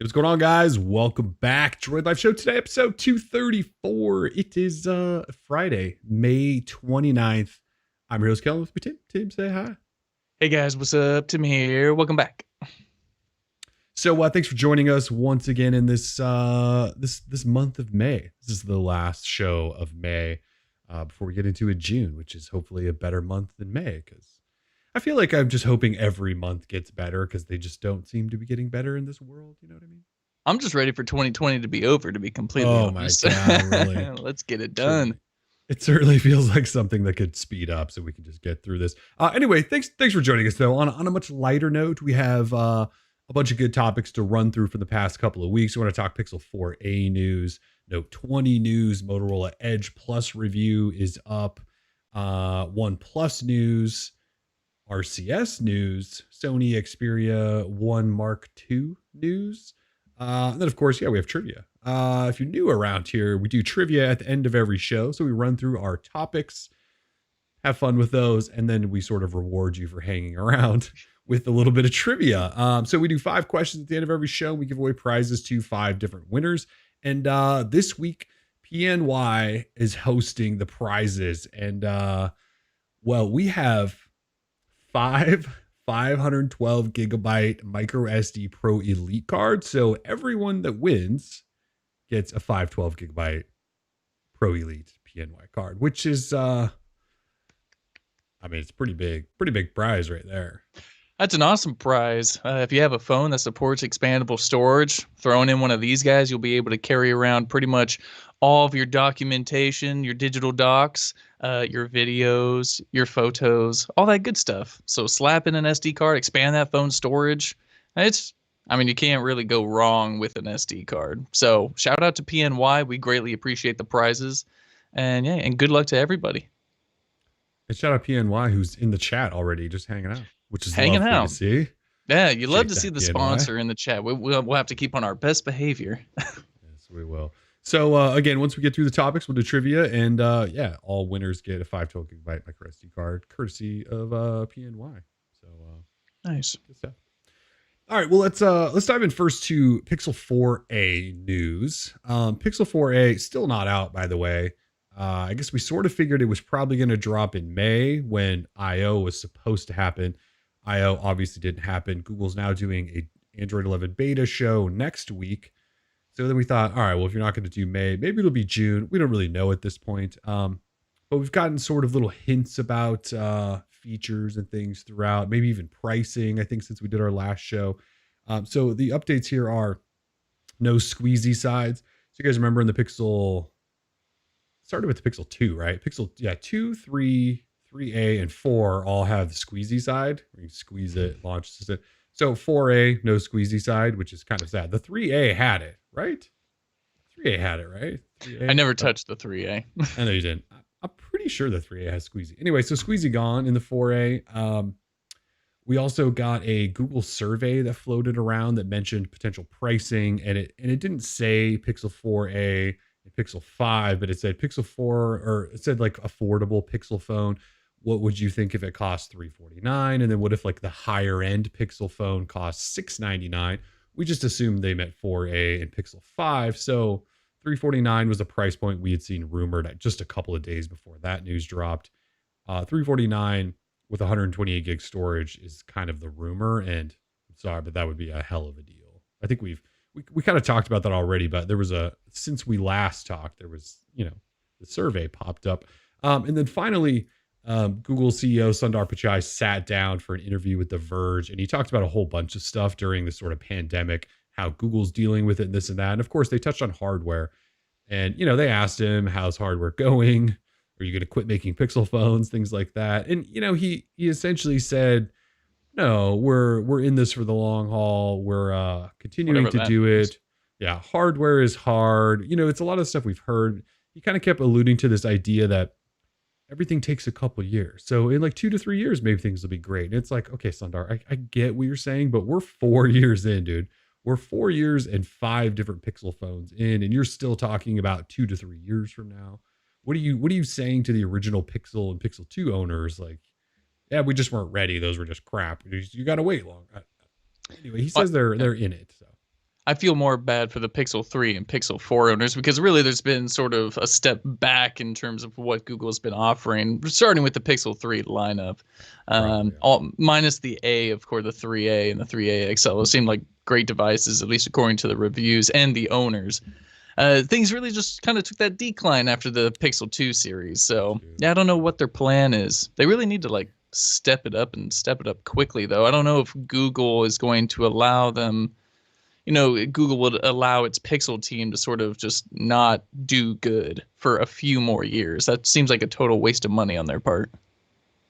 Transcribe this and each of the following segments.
Hey, what's going on, guys? Welcome back. Droid Live Show today, episode 234. It is Friday, May 29th. I'm your host, Kellen, with me, Tim. Tim, say hi. Hey guys, what's up? Tim here. Welcome back. So thanks for joining us once again in this this month of May. This is the last show of May before we get into a June, which is hopefully a better month than May, because I feel like I'm just hoping every month gets better because they just don't seem to be getting better in this world. You know what I mean? I'm just ready for 2020 to be over, to be completely honest. Oh my God, really? Let's get it done. It certainly feels like something that could speed up so we can just get through this. Anyway, thanks for joining us, though. On a much lighter note, we have a bunch of good topics to run through for the past couple of weeks. We want to talk Pixel 4a news, Note 20 news, Motorola Edge Plus review is up, OnePlus news, RCS news, Sony Xperia 1 Mark II news. And then, of course, we have trivia. If you're new around here, we do trivia at the end of every show. So we run through our topics, have fun with those, and then we sort of reward you for hanging around with a little bit of trivia. So we do 5 questions at the end of every show. We give away prizes to 5 different winners. And this week, PNY is hosting the prizes. And, we have 512 gigabyte micro SD Pro Elite cards. So everyone that wins gets a 512 gigabyte Pro Elite PNY card, which is, it's pretty big prize right there. That's an awesome prize. If you have a phone that supports expandable storage, throwing in one of these guys, you'll be able to carry around pretty much all of your documentation, your digital docs, your videos, your photos, all that good stuff. So slap in an SD card, expand that phone storage. You can't really go wrong with an SD card. So shout out to PNY. We greatly appreciate the prizes. And good luck to everybody. And shout out PNY, who's in the chat already, just hanging out, which is hanging out to see. Yeah, you love to see the sponsor in the chat. We'll have to keep on our best behavior. Yes, we will. So again, once we get through the topics, we'll do trivia, and all winners get a 512 gigabyte micro SD card, courtesy of PNY. So nice. Good stuff. All right, well let's dive in first to Pixel 4a news. Pixel 4a still not out, by the way. I guess we sort of figured it was probably going to drop in May when I/O was supposed to happen. I/O obviously didn't happen. Google's now doing a Android 11 beta show next week. So then we thought, all right, well, if you're not going to do May, maybe it'll be June. We don't really know at this point. But we've gotten sort of little hints about features and things throughout, maybe even pricing, I think, since we did our last show. So the updates here are no squeezy sides. So you guys remember in the Pixel, started with the Pixel 2, right? Pixel, 2, 3, 3a, and 4 all have the squeezy side. Where you squeeze it, launches it. So 4a, no squeezy side, which is kind of sad. The 3a had it, right? 3a had it, right? 3A? I never touched the 3a. I know you didn't. I'm pretty sure the 3a has squeezy. Anyway, so squeezy gone in the 4a. We also got a Google survey that floated around that mentioned potential pricing, and it didn't say Pixel 4a and Pixel 5, but it said Pixel 4, or it said like affordable Pixel phone. What would you think if it cost $349? And then what if like the higher end Pixel phone costs $699? We just assumed they meant 4a and Pixel 5. So $349 was a price point we had seen rumored at just a couple of days before that news dropped. $349 with 128 gig storage is kind of the rumor, and I'm sorry, but that would be a hell of a deal. I think we kind of talked about that already, but there was since we last talked, there was, the survey popped up. And then finally, Google CEO Sundar Pichai sat down for an interview with The Verge, and he talked about a whole bunch of stuff during this sort of pandemic, how Google's dealing with it and this and that. And of course, they touched on hardware. And, they asked him, how's hardware going? Are you going to quit making Pixel phones? Things like that. And, he essentially said, no, we're in this for the long haul. We're continuing to do it. Yeah, hardware is hard. It's a lot of stuff we've heard. He kind of kept alluding to this idea that everything takes a couple years. So in like 2 to 3 years, maybe things will be great. And it's like, okay, Sundar, I get what you're saying, but we're 4 years in, dude. We're 4 years and 5 different Pixel phones in, and you're still talking about 2 to 3 years from now. What are you saying to the original Pixel and Pixel 2 owners? Like, yeah, we just weren't ready. Those were just crap. You got to wait long. Anyway, he says they're in it. So I feel more bad for the Pixel 3 and Pixel 4 owners because really there's been sort of a step back in terms of what Google's been offering, starting with the Pixel 3 lineup. Probably. Yeah. All minus the A, of course, the 3A and the 3A XL. It seemed like great devices, at least according to the reviews and the owners. Things really just kind of took that decline after the Pixel 2 series. So yeah, I don't know what their plan is. They really need to like step it up and step it up quickly, though. I don't know if Google is going to allow them. Google would allow its Pixel team to sort of just not do good for a few more years. That seems like a total waste of money on their part.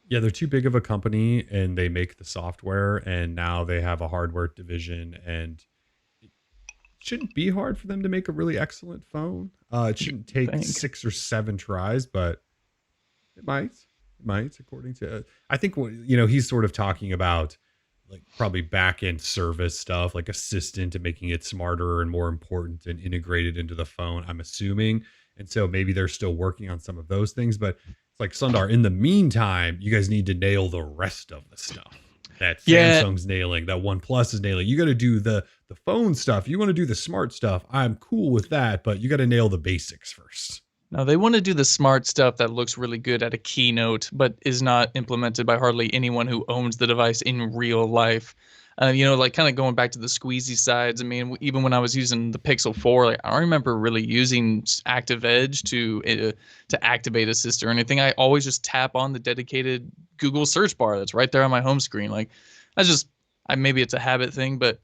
Yeah, they're too big of a company and they make the software and now they have a hardware division and it shouldn't be hard for them to make a really excellent phone. It shouldn't take 6 or 7 tries, but it might. It might, according to I think he's sort of talking about like probably back end service stuff like assistant and making it smarter and more important and integrated into the phone, I'm assuming. And so maybe they're still working on some of those things, but it's like Sundar, in the meantime, you guys need to nail the rest of the stuff that Samsung's nailing, that OnePlus is nailing. You got to do the phone stuff. You want to do the smart stuff. I'm cool with that, but you got to nail the basics first. No, they want to do the smart stuff that looks really good at a keynote, but is not implemented by hardly anyone who owns the device in real life. Like kind of going back to the squeezy sides. I mean, even when I was using the Pixel 4, like I don't remember really using Active Edge to activate Assist or anything. I always just tap on the dedicated Google search bar that's right there on my home screen. Like maybe it's a habit thing, but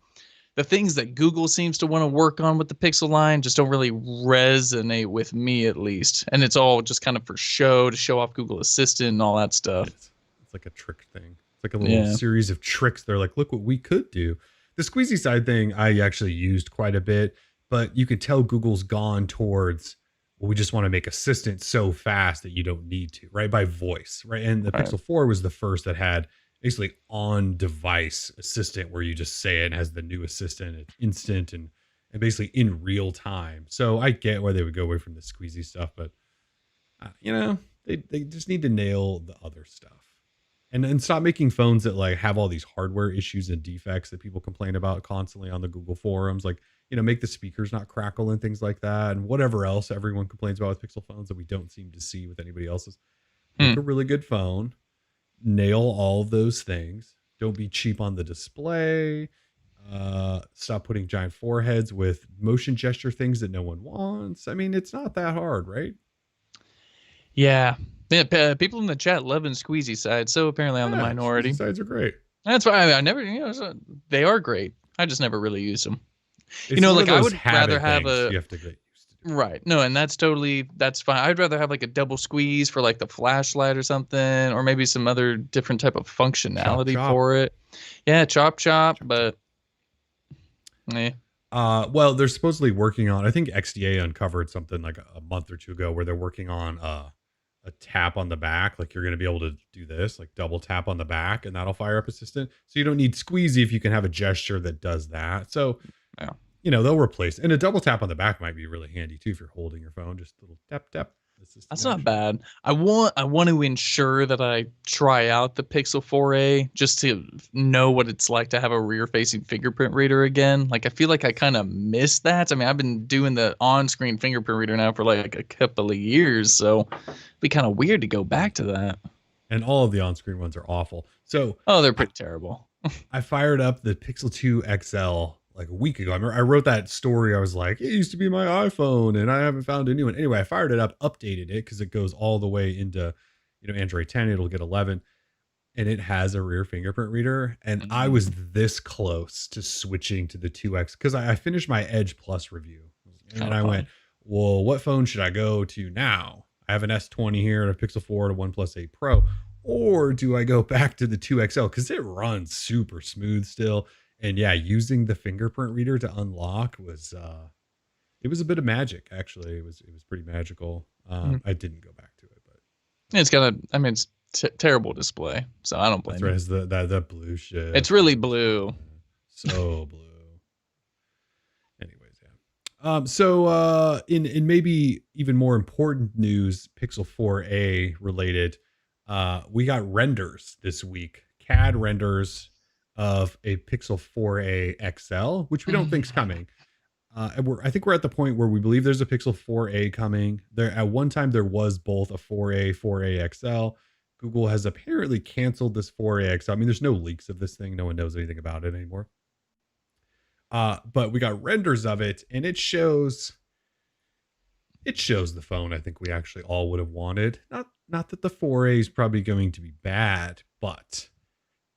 the things that Google seems to want to work on with the Pixel line just don't really resonate with me, at least. And it's all just kind of for show, to show off Google Assistant and all that stuff. It's like a trick thing. It's like a little series of tricks. They're like, look what we could do. The squeezy side thing I actually used quite a bit, but you could tell Google's gone towards, well, we just want to make Assistant so fast that you don't need to, right? By voice, right? And the Pixel 4 was the first that had basically on-device assistant where you just say it and has the new assistant. It's instant and basically in real time. So I get why they would go away from the squeezy stuff, but they just need to nail the other stuff and stop making phones that like have all these hardware issues and defects that people complain about constantly on the Google forums. Like, make the speakers not crackle and things like that. And whatever else everyone complains about with Pixel phones that we don't seem to see with anybody else's. Make a really good phone. Nail all of those things. Don't be cheap on the display. Stop putting giant foreheads with motion gesture things that no one wants. I mean, it's not that hard, right? Yeah. People in the chat loving squeezy sides, so apparently I'm the minority. Sides are great. That's why I never, they are great. I just never really used them. I would rather have you have to get. Right. No, and that's fine. I'd rather have like a double squeeze for like the flashlight or something, or maybe some other different type of functionality for it. Yeah, chop, but well, they're supposedly working on, I think XDA uncovered something like a month or two ago where they're working on a tap on the back. Like you're going to be able to do this, like double tap on the back and that'll fire up Assistant. So you don't need squeezy if you can have a gesture that does that. So yeah. They'll replace, and a double tap on the back might be really handy too if you're holding your phone. Just a little tap. That's not bad. I want to ensure that I try out the Pixel 4a just to know what it's like to have a rear-facing fingerprint reader again. Like I feel like I kind of miss that. I mean, I've been doing the on-screen fingerprint reader now for like a couple of years, so it'd be kind of weird to go back to that. And all of the on-screen ones are awful. So they're pretty terrible. I fired up the Pixel 2 XL like a week ago. I wrote that story. I was like, it used to be my iPhone and I haven't found a new one. Anyway, I fired it up, updated it because it goes all the way into, Android 10. It'll get 11 and it has a rear fingerprint reader. And I was this close to switching to the 2X because I finished my Edge Plus review and I went, well, what phone should I go to now? I have an S20 here and a Pixel 4 and a OnePlus 8 Pro. Or do I go back to the 2XL? Because it runs super smooth still. And yeah, using the fingerprint reader to unlock was it was a bit of magic, actually. It was pretty magical. I didn't go back to it, but it's got it's terrible display, so I don't blame you. That's right, the blue shit. It's really blue. So blue. Anyways, yeah. So in maybe even more important news, Pixel 4a related, we got renders this week. CAD renders of a Pixel 4a XL, which we don't think's coming. I think we're at the point where we believe there's a Pixel 4a coming. There at one time there was both a 4a, 4a XL. Google has apparently canceled this 4a XL. I mean, there's no leaks of this thing. No one knows anything about it anymore. But we got renders of it, and it shows the phone I think we actually all would have wanted. Not that the 4A is probably going to be bad, but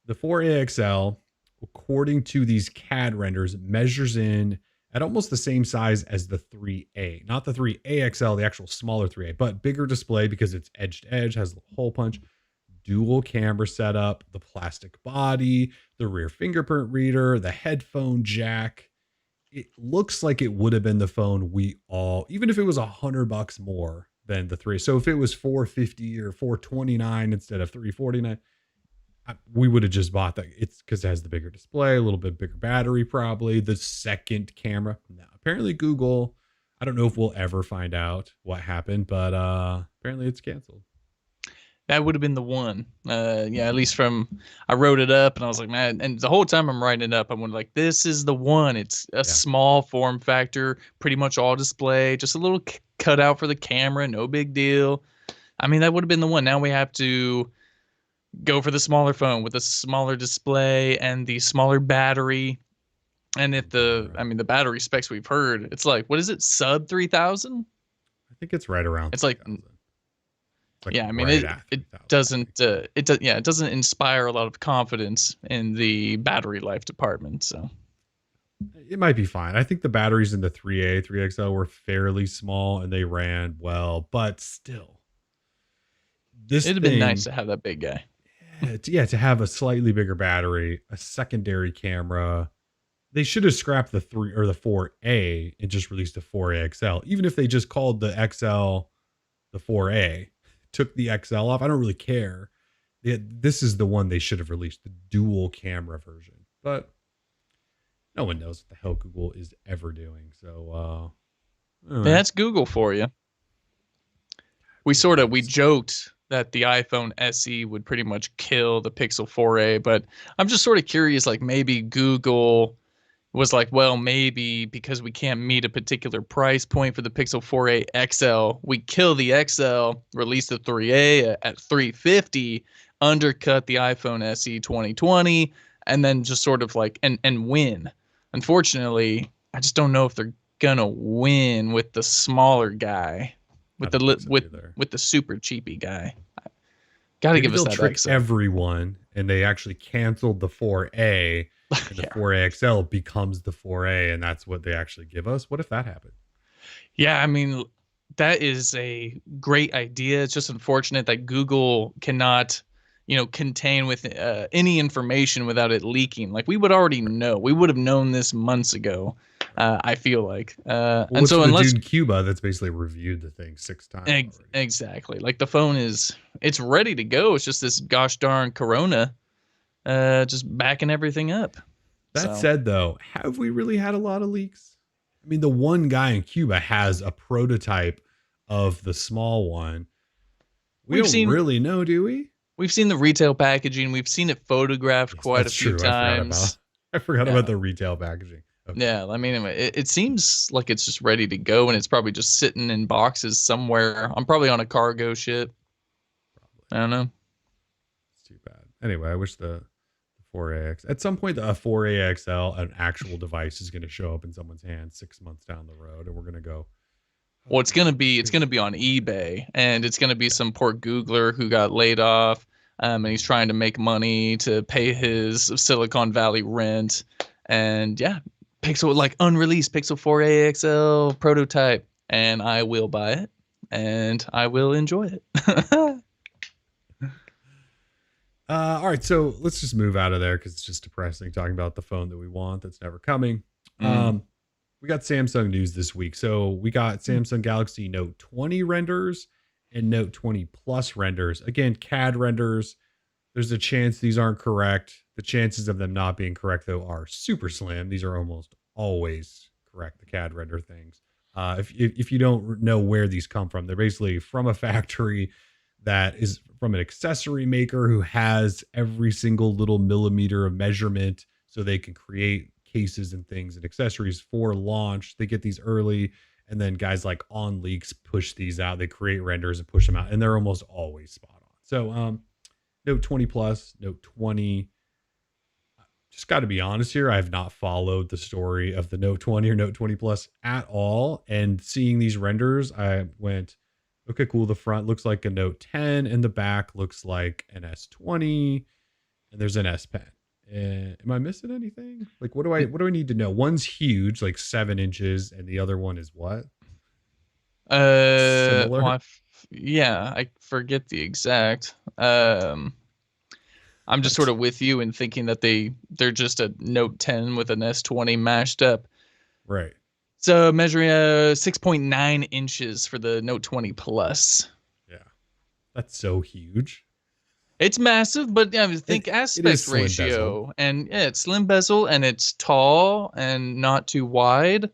the 4A XL, according to these CAD renders, measures in at almost the same size as the 3A. Not the 3A XL, the actual smaller 3A, but bigger display because it's edge to edge, has the hole punch, dual camera setup, the plastic body, the rear fingerprint reader, the headphone jack. It looks like it would have been the phone we all, even if it was $100 more than the 3. So if it was 450 or 429 instead of 349, we would have just bought that. It's because it has the bigger display, a little bit bigger battery, probably the second camera. Now, apparently Google, I don't know if we'll ever find out what happened, but apparently it's canceled. That would have been the one. Yeah, at least I wrote it up and I was like, man, and the whole time I'm writing it up, I'm like, this is the one. It's a small form factor, pretty much all display, just a little cutout for the camera, no big deal. I mean, that would have been the one. Now we have to go for the smaller phone with a smaller display and the smaller battery. And if the battery specs we've heard, it's like, what is it? Sub 3,000? I think it's right around. It's like yeah, I mean, it doesn't it doesn't inspire a lot of confidence in the battery life department. So it might be fine. I think the batteries in the 3A, 3XL were fairly small and they ran well, but still, it'd have been nice to have that big guy. Yeah, to have a slightly bigger battery, a secondary camera. They should have scrapped the 3 or the 4A and just released the 4A XL. Even if they just called the XL the 4A, took the XL off, I don't really care. This is the one they should have released, the dual camera version. But no one knows what the hell Google is ever doing. So that's Google for you. We joked that the iPhone SE would pretty much kill the Pixel 4a, but I'm just sort of curious, like maybe Google was like, well, maybe because we can't meet a particular price point for the Pixel 4a XL, we kill the XL, release the 3a at $350, undercut the iPhone SE 2020, and then just sort of like and win. Unfortunately, I just don't know if they're gonna win with the smaller guy, with the super cheapy guy. Gotta give us that trick XL. Everyone, and they actually canceled the 4A. And the 4A XL becomes the 4A, and that's what they actually give us. What if that happened? Yeah, I mean, that is a great idea. It's just unfortunate that Google cannot, contain with any information without it leaking. Like we would already know. We would have known this months ago. I feel like. And so unless dude Cuba that's basically reviewed the thing 6 times. Exactly. Like the phone it's ready to go. It's just this gosh darn Corona. Just backing everything up. That said, though, have we really had a lot of leaks? I mean, the one guy in Cuba has a prototype of the small one. We don't really know, do we? We've seen the retail packaging. We've seen it photographed quite a few times. I forgot about the retail packaging. Okay. Yeah, I mean, it seems like it's just ready to go, and it's probably just sitting in boxes somewhere. I'm probably on a cargo ship. Probably. I don't know. It's too bad. Anyway, I wish the 4AX at some point, the 4A XL, an actual device, is going to show up in someone's hand 6 months down the road, and we're going to go. Well, it's going to be on eBay, and it's going to be some poor Googler who got laid off, and he's trying to make money to pay his Silicon Valley rent, and Pixel, like unreleased Pixel 4a XL prototype, and I will buy it, and I will enjoy it. All right, so let's just move out of there because it's just depressing talking about the phone that we want that's never coming. We got Samsung news this week. So we got Samsung Galaxy Note 20 renders and Note 20 Plus renders. Again, CAD renders. There's a chance these aren't correct. The chances of them not being correct, though, are super slim. These are almost always correct, the CAD render things. If you don't know where these come from, they're basically from a factory that is from an accessory maker who has every single little millimeter of measurement so they can create cases and things and accessories for launch. They get these early, and then guys like On Leaks push these out. They create renders and push them out, and they're almost always spot on. So Note 20 Plus, Note 20. Just got to be honest here, I have not followed the story of the Note 20 or Note 20 Plus at all. And seeing these renders, I went, okay, cool. The front looks like a Note 10 and the back looks like an S20, and there's an S Pen. Am I missing anything? Like, what do I need to know? One's huge, like 7 inches, and the other one is what? Similar. Well, yeah, I forget the exact. I'm just sort of with you in thinking that they're just a Note 10 with an S20 mashed up. Right. So measuring 6.9 inches for the Note 20 Plus. Yeah. That's so huge. It's massive, but yeah, think aspect ratio. And yeah, it's slim bezel and it's tall and not too wide.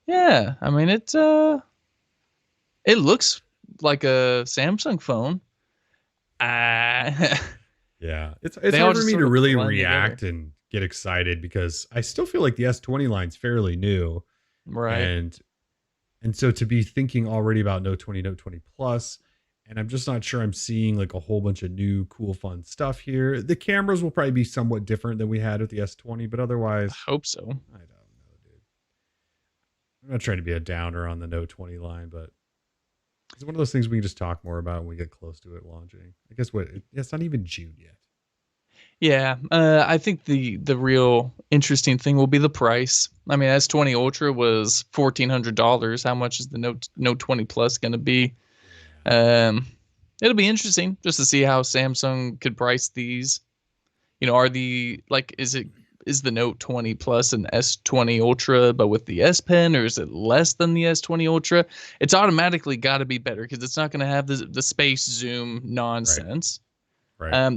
Yeah, I mean it looks like a Samsung phone. Yeah, it's hard for me to really react together and get excited because I still feel like the S20 line's fairly new, right? And so to be thinking already about Note 20, Note 20 Plus, and I'm just not sure I'm seeing like a whole bunch of new, cool, fun stuff here. The cameras will probably be somewhat different than we had with the S20, but otherwise, I hope so. I don't know, dude. I'm not trying to be a downer on the Note 20 line, but it's one of those things we can just talk more about when we get close to it launching. I guess it's not even June yet. Yeah, I think the real interesting thing will be the price. I mean, S20 Ultra was $1,400. How much is the Note 20 Plus going to be? It'll be interesting just to see how Samsung could price these. You know, is the Note 20 Plus an S20 Ultra, but with the S Pen, or is it less than the S20 Ultra? It's automatically got to be better because it's not going to have the space zoom nonsense. Right.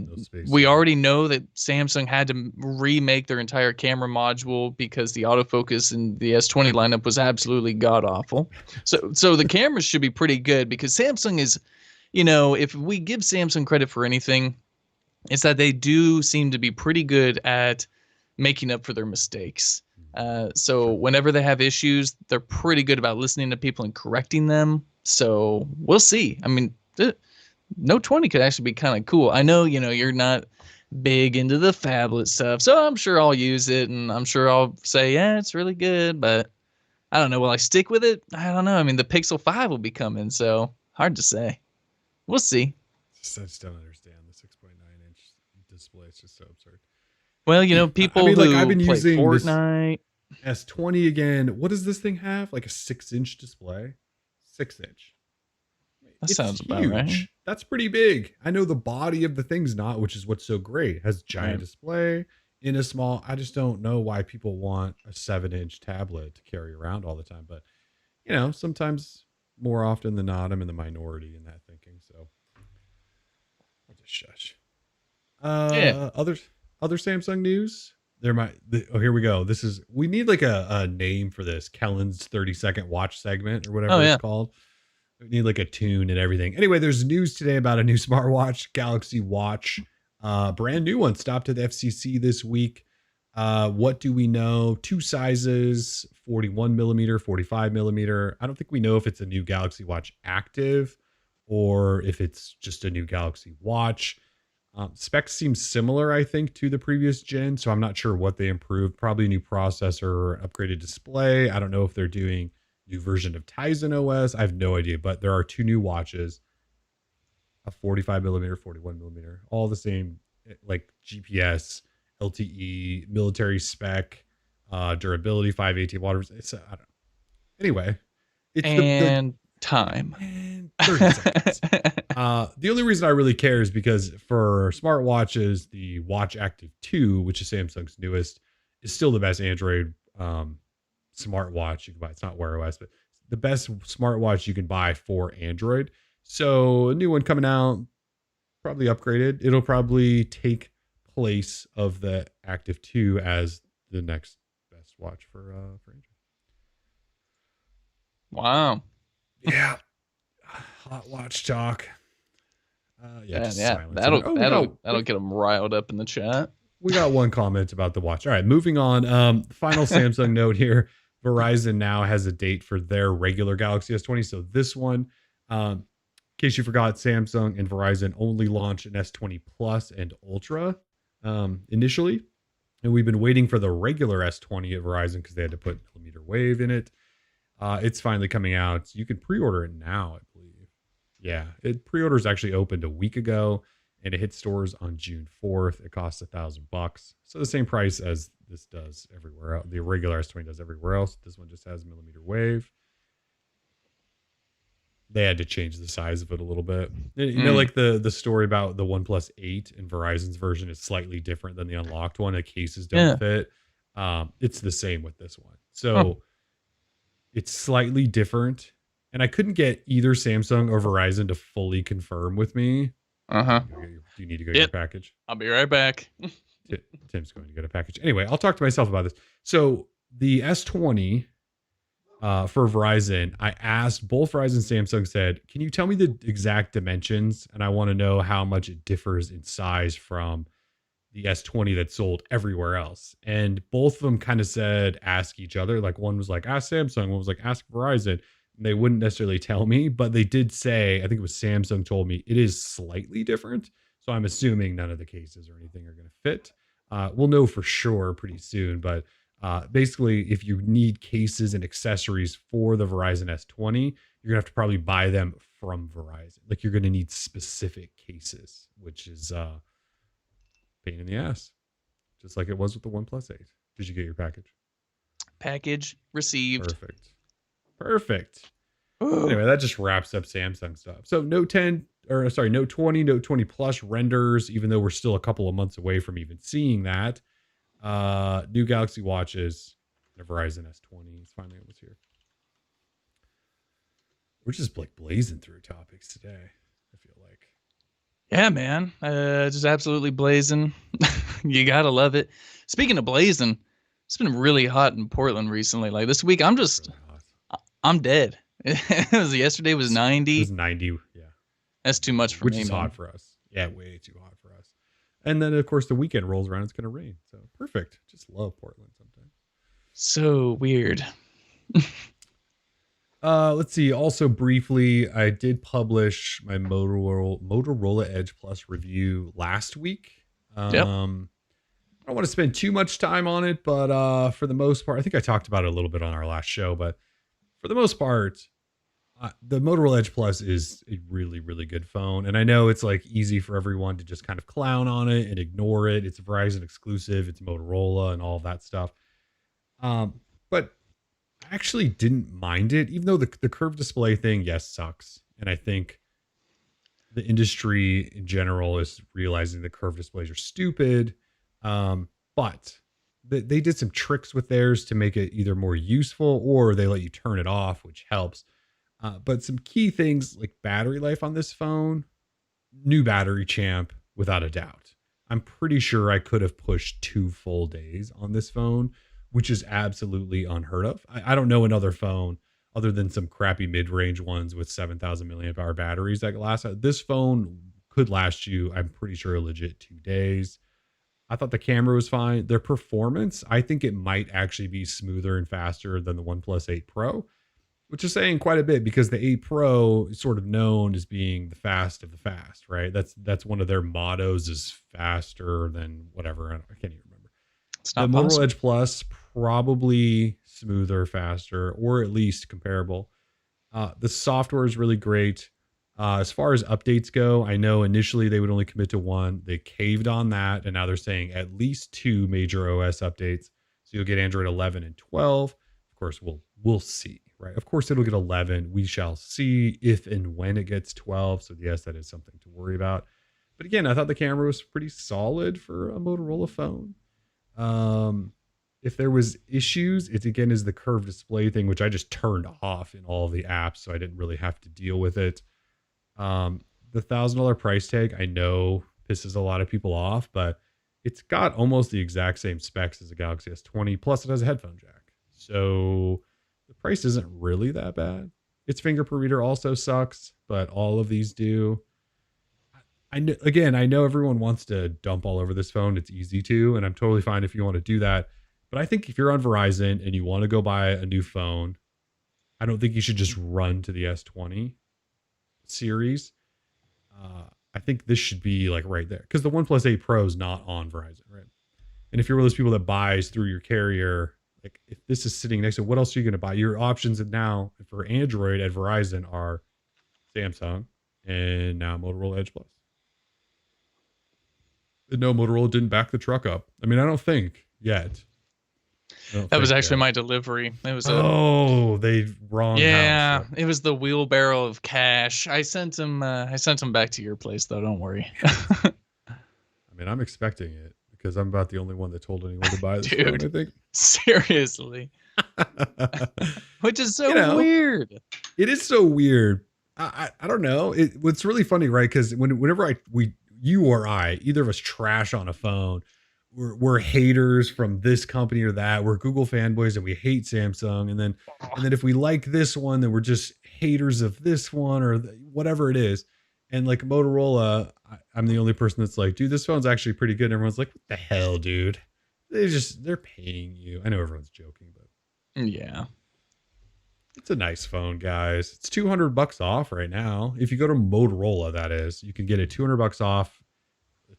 We already know that Samsung had to remake their entire camera module because the autofocus in the S20 lineup was absolutely god awful. So the cameras should be pretty good because Samsung is, you know, if we give Samsung credit for anything, it's that they do seem to be pretty good at making up for their mistakes. So whenever they have issues, they're pretty good about listening to people and correcting them. So we'll see. I mean, Note 20 could actually be kind of cool. I know, you know, you're not big into the phablet stuff, so I'm sure I'll use it and I'm sure I'll say, yeah, it's really good, but I don't know. Will I stick with it? I don't know. I mean, the Pixel 5 will be coming, so hard to say. We'll see. I just don't understand the 6.9-inch display. It's just so absurd. Well, you know, people I've been play using Fortnite. S20 again. What does this thing have? Like a 6-inch display? 6-inch. That sounds about right. That's pretty big. I know the body of the thing's not, which is what's so great. It has giant display in a small. I just don't know why people want a 7-inch tablet to carry around all the time. But, you know, sometimes more often than not, I'm in the minority in that thinking. So I'll just shush. Other Samsung news. Here we go. We need like a name for this. Kellen's 30-second watch segment or whatever it's called. We need like a tune and everything. Anyway, there's news today about a new smartwatch, Galaxy Watch. Brand new one stopped at the FCC this week. What do we know? 2 sizes, 41 millimeter, 45 millimeter. I don't think we know if it's a new Galaxy Watch Active or if it's just a new Galaxy Watch. Specs seem similar, I think, to the previous gen. So I'm not sure what they improved. Probably a new processor, upgraded display. I don't know if they're doing new version of Tizen OS. I have no idea, but there are 2 new watches, a 45 millimeter, 41 millimeter, all the same, like GPS, LTE, military spec, durability, 518 water. I don't know. Anyway, it's time. And 30 seconds. The only reason I really care is because for smartwatches, the Watch Active 2, which is Samsung's newest, is still the best Android smartwatch you can buy. It's not Wear OS, but the best smartwatch you can buy for Android. So a new one coming out, probably upgraded. It'll probably take place of the Active 2 as the next best watch for Android. Wow. Yeah. Hot watch talk. That'll get them riled up in the chat. We got one comment about the watch. All right, moving on. Final Samsung note here. Verizon now has a date for their regular Galaxy S20. So this one, in case you forgot, Samsung and Verizon only launched an S20 Plus and Ultra initially. And we've been waiting for the regular S20 at Verizon because they had to put millimeter wave in it. It's finally coming out. You can pre-order it now, I believe. Yeah, pre-orders actually opened a week ago, and it hit stores on June 4th. It costs $1,000, so the same price as this does everywhere else. The regular S20 does everywhere else. This one just has millimeter wave. They had to change the size of it a little bit. You know, like the story about the OnePlus 8 and Verizon's version is slightly different than the unlocked one. The cases don't fit. It's the same with this one. So it's slightly different. And I couldn't get either Samsung or Verizon to fully confirm with me. Do you need to go get your package? I'll be right back. Tim's going to get a package. Anyway, I'll talk to myself about this. So the S20 for Verizon, I asked both Verizon and Samsung said, can you tell me the exact dimensions? And I want to know how much it differs in size from the S20 that's sold everywhere else. And both of them kind of said, ask each other. Like one was like, ask Samsung. One was like, ask Verizon. And they wouldn't necessarily tell me, but they did say, I think it was Samsung told me it is slightly different. So I'm assuming none of the cases or anything are going to fit. We'll know for sure pretty soon, but basically, if you need cases and accessories for the Verizon S20, you're gonna have to probably buy them from Verizon. Like you're gonna need specific cases, which is pain in the ass, just like it was with the OnePlus 8. Did you get your package? Package received. Perfect. Anyway, that just wraps up Samsung stuff. So Note 20, Note 20 Plus renders, even though we're still a couple of months away from even seeing that. New Galaxy watches, the Verizon S20 is finally almost here. We're just like blazing through topics today, I feel like. Yeah, man. Just absolutely blazing. You gotta love it. Speaking of blazing, it's been really hot in Portland recently. Like this week, I'm dead. Yesterday was 90. It was 90, yeah. That's too much for me, which is hot for us. Yeah, way too hot for us. And then, of course, the weekend rolls around. It's going to rain. So perfect. Just love Portland sometimes. So weird. Let's see. Also, briefly, I did publish my Motorola Edge Plus review last week. I don't want to spend too much time on it, but for the most part, I think I talked about it a little bit on our last show. But for the most part, the Motorola Edge Plus is a really, really good phone. And I know it's like easy for everyone to just kind of clown on it and ignore it. It's a Verizon exclusive. It's Motorola and all of that stuff. But I actually didn't mind it, even though the curved display thing, yes, sucks. And I think the industry in general is realizing the curved displays are stupid. But they did some tricks with theirs to make it either more useful or they let you turn it off, which helps. But some key things like battery life on this phone, new battery champ, without a doubt. I'm pretty sure I could have pushed 2 full days on this phone, which is absolutely unheard of. I don't know another phone other than some crappy mid-range ones with 7,000 milliamp hour batteries that last. This phone could last you, I'm pretty sure, a legit 2 days. I thought the camera was fine. Their performance, I think it might actually be smoother and faster than the OnePlus 8 Pro. Which is saying quite a bit because the 8 Pro is sort of known as being the fast of the fast, right? That's one of their mottos is faster than whatever. I can't even remember. It's not the possible. Motorola Edge Plus, probably smoother, faster, or at least comparable. The software is really great. As far as updates go, I know initially they would only commit to 1. They caved on that, and now they're saying at least 2 major OS updates. So you'll get Android 11 and 12. Of course, we'll see. Right. Of course, it'll get 11. We shall see if and when it gets 12. So, yes, that is something to worry about. But again, I thought the camera was pretty solid for a Motorola phone. If there was issues, it again is the curved display thing, which I just turned off in all of the apps. So I didn't really have to deal with it. The $1,000 price tag, I know pisses a lot of people off, but it's got almost the exact same specs as a Galaxy S20. Plus, it has a headphone jack. So the price isn't really that bad. Its fingerprint reader also sucks, but all of these do. I know everyone wants to dump all over this phone. It's easy to, and I'm totally fine if you want to do that. But I think if you're on Verizon and you want to go buy a new phone, I don't think you should just run to the S20 series. I think this should be like right there because the OnePlus 8 Pro is not on Verizon, right? And if you're one of those people that buys through your carrier, like if this is sitting next to, what else are you going to buy? Your options now for Android at Verizon are Samsung and now Motorola Edge Plus. And no, Motorola didn't back the truck up. I mean, I don't think yet. That was actually my delivery. It was they wrong yeah, house. it was the wheelbarrow of cash. I sent him back to your place though, don't worry. I mean, I'm expecting it because I'm about the only one that told anyone to buy this phone, I think. Seriously. Which is so weird. It is so weird. I don't know. What's really funny, right? Because whenever you or I, either of us trash on a phone, we're haters from this company or that. We're Google fanboys and we hate Samsung. And then if we like this one, then we're just haters of this one or whatever it is. And like Motorola, I'm the only person that's like, dude, this phone's actually pretty good. And everyone's like, what the hell, dude? They're paying you. I know everyone's joking, but yeah, it's a nice phone, guys. It's $200 off right now. If you go to Motorola, that is, you can get it $200 off.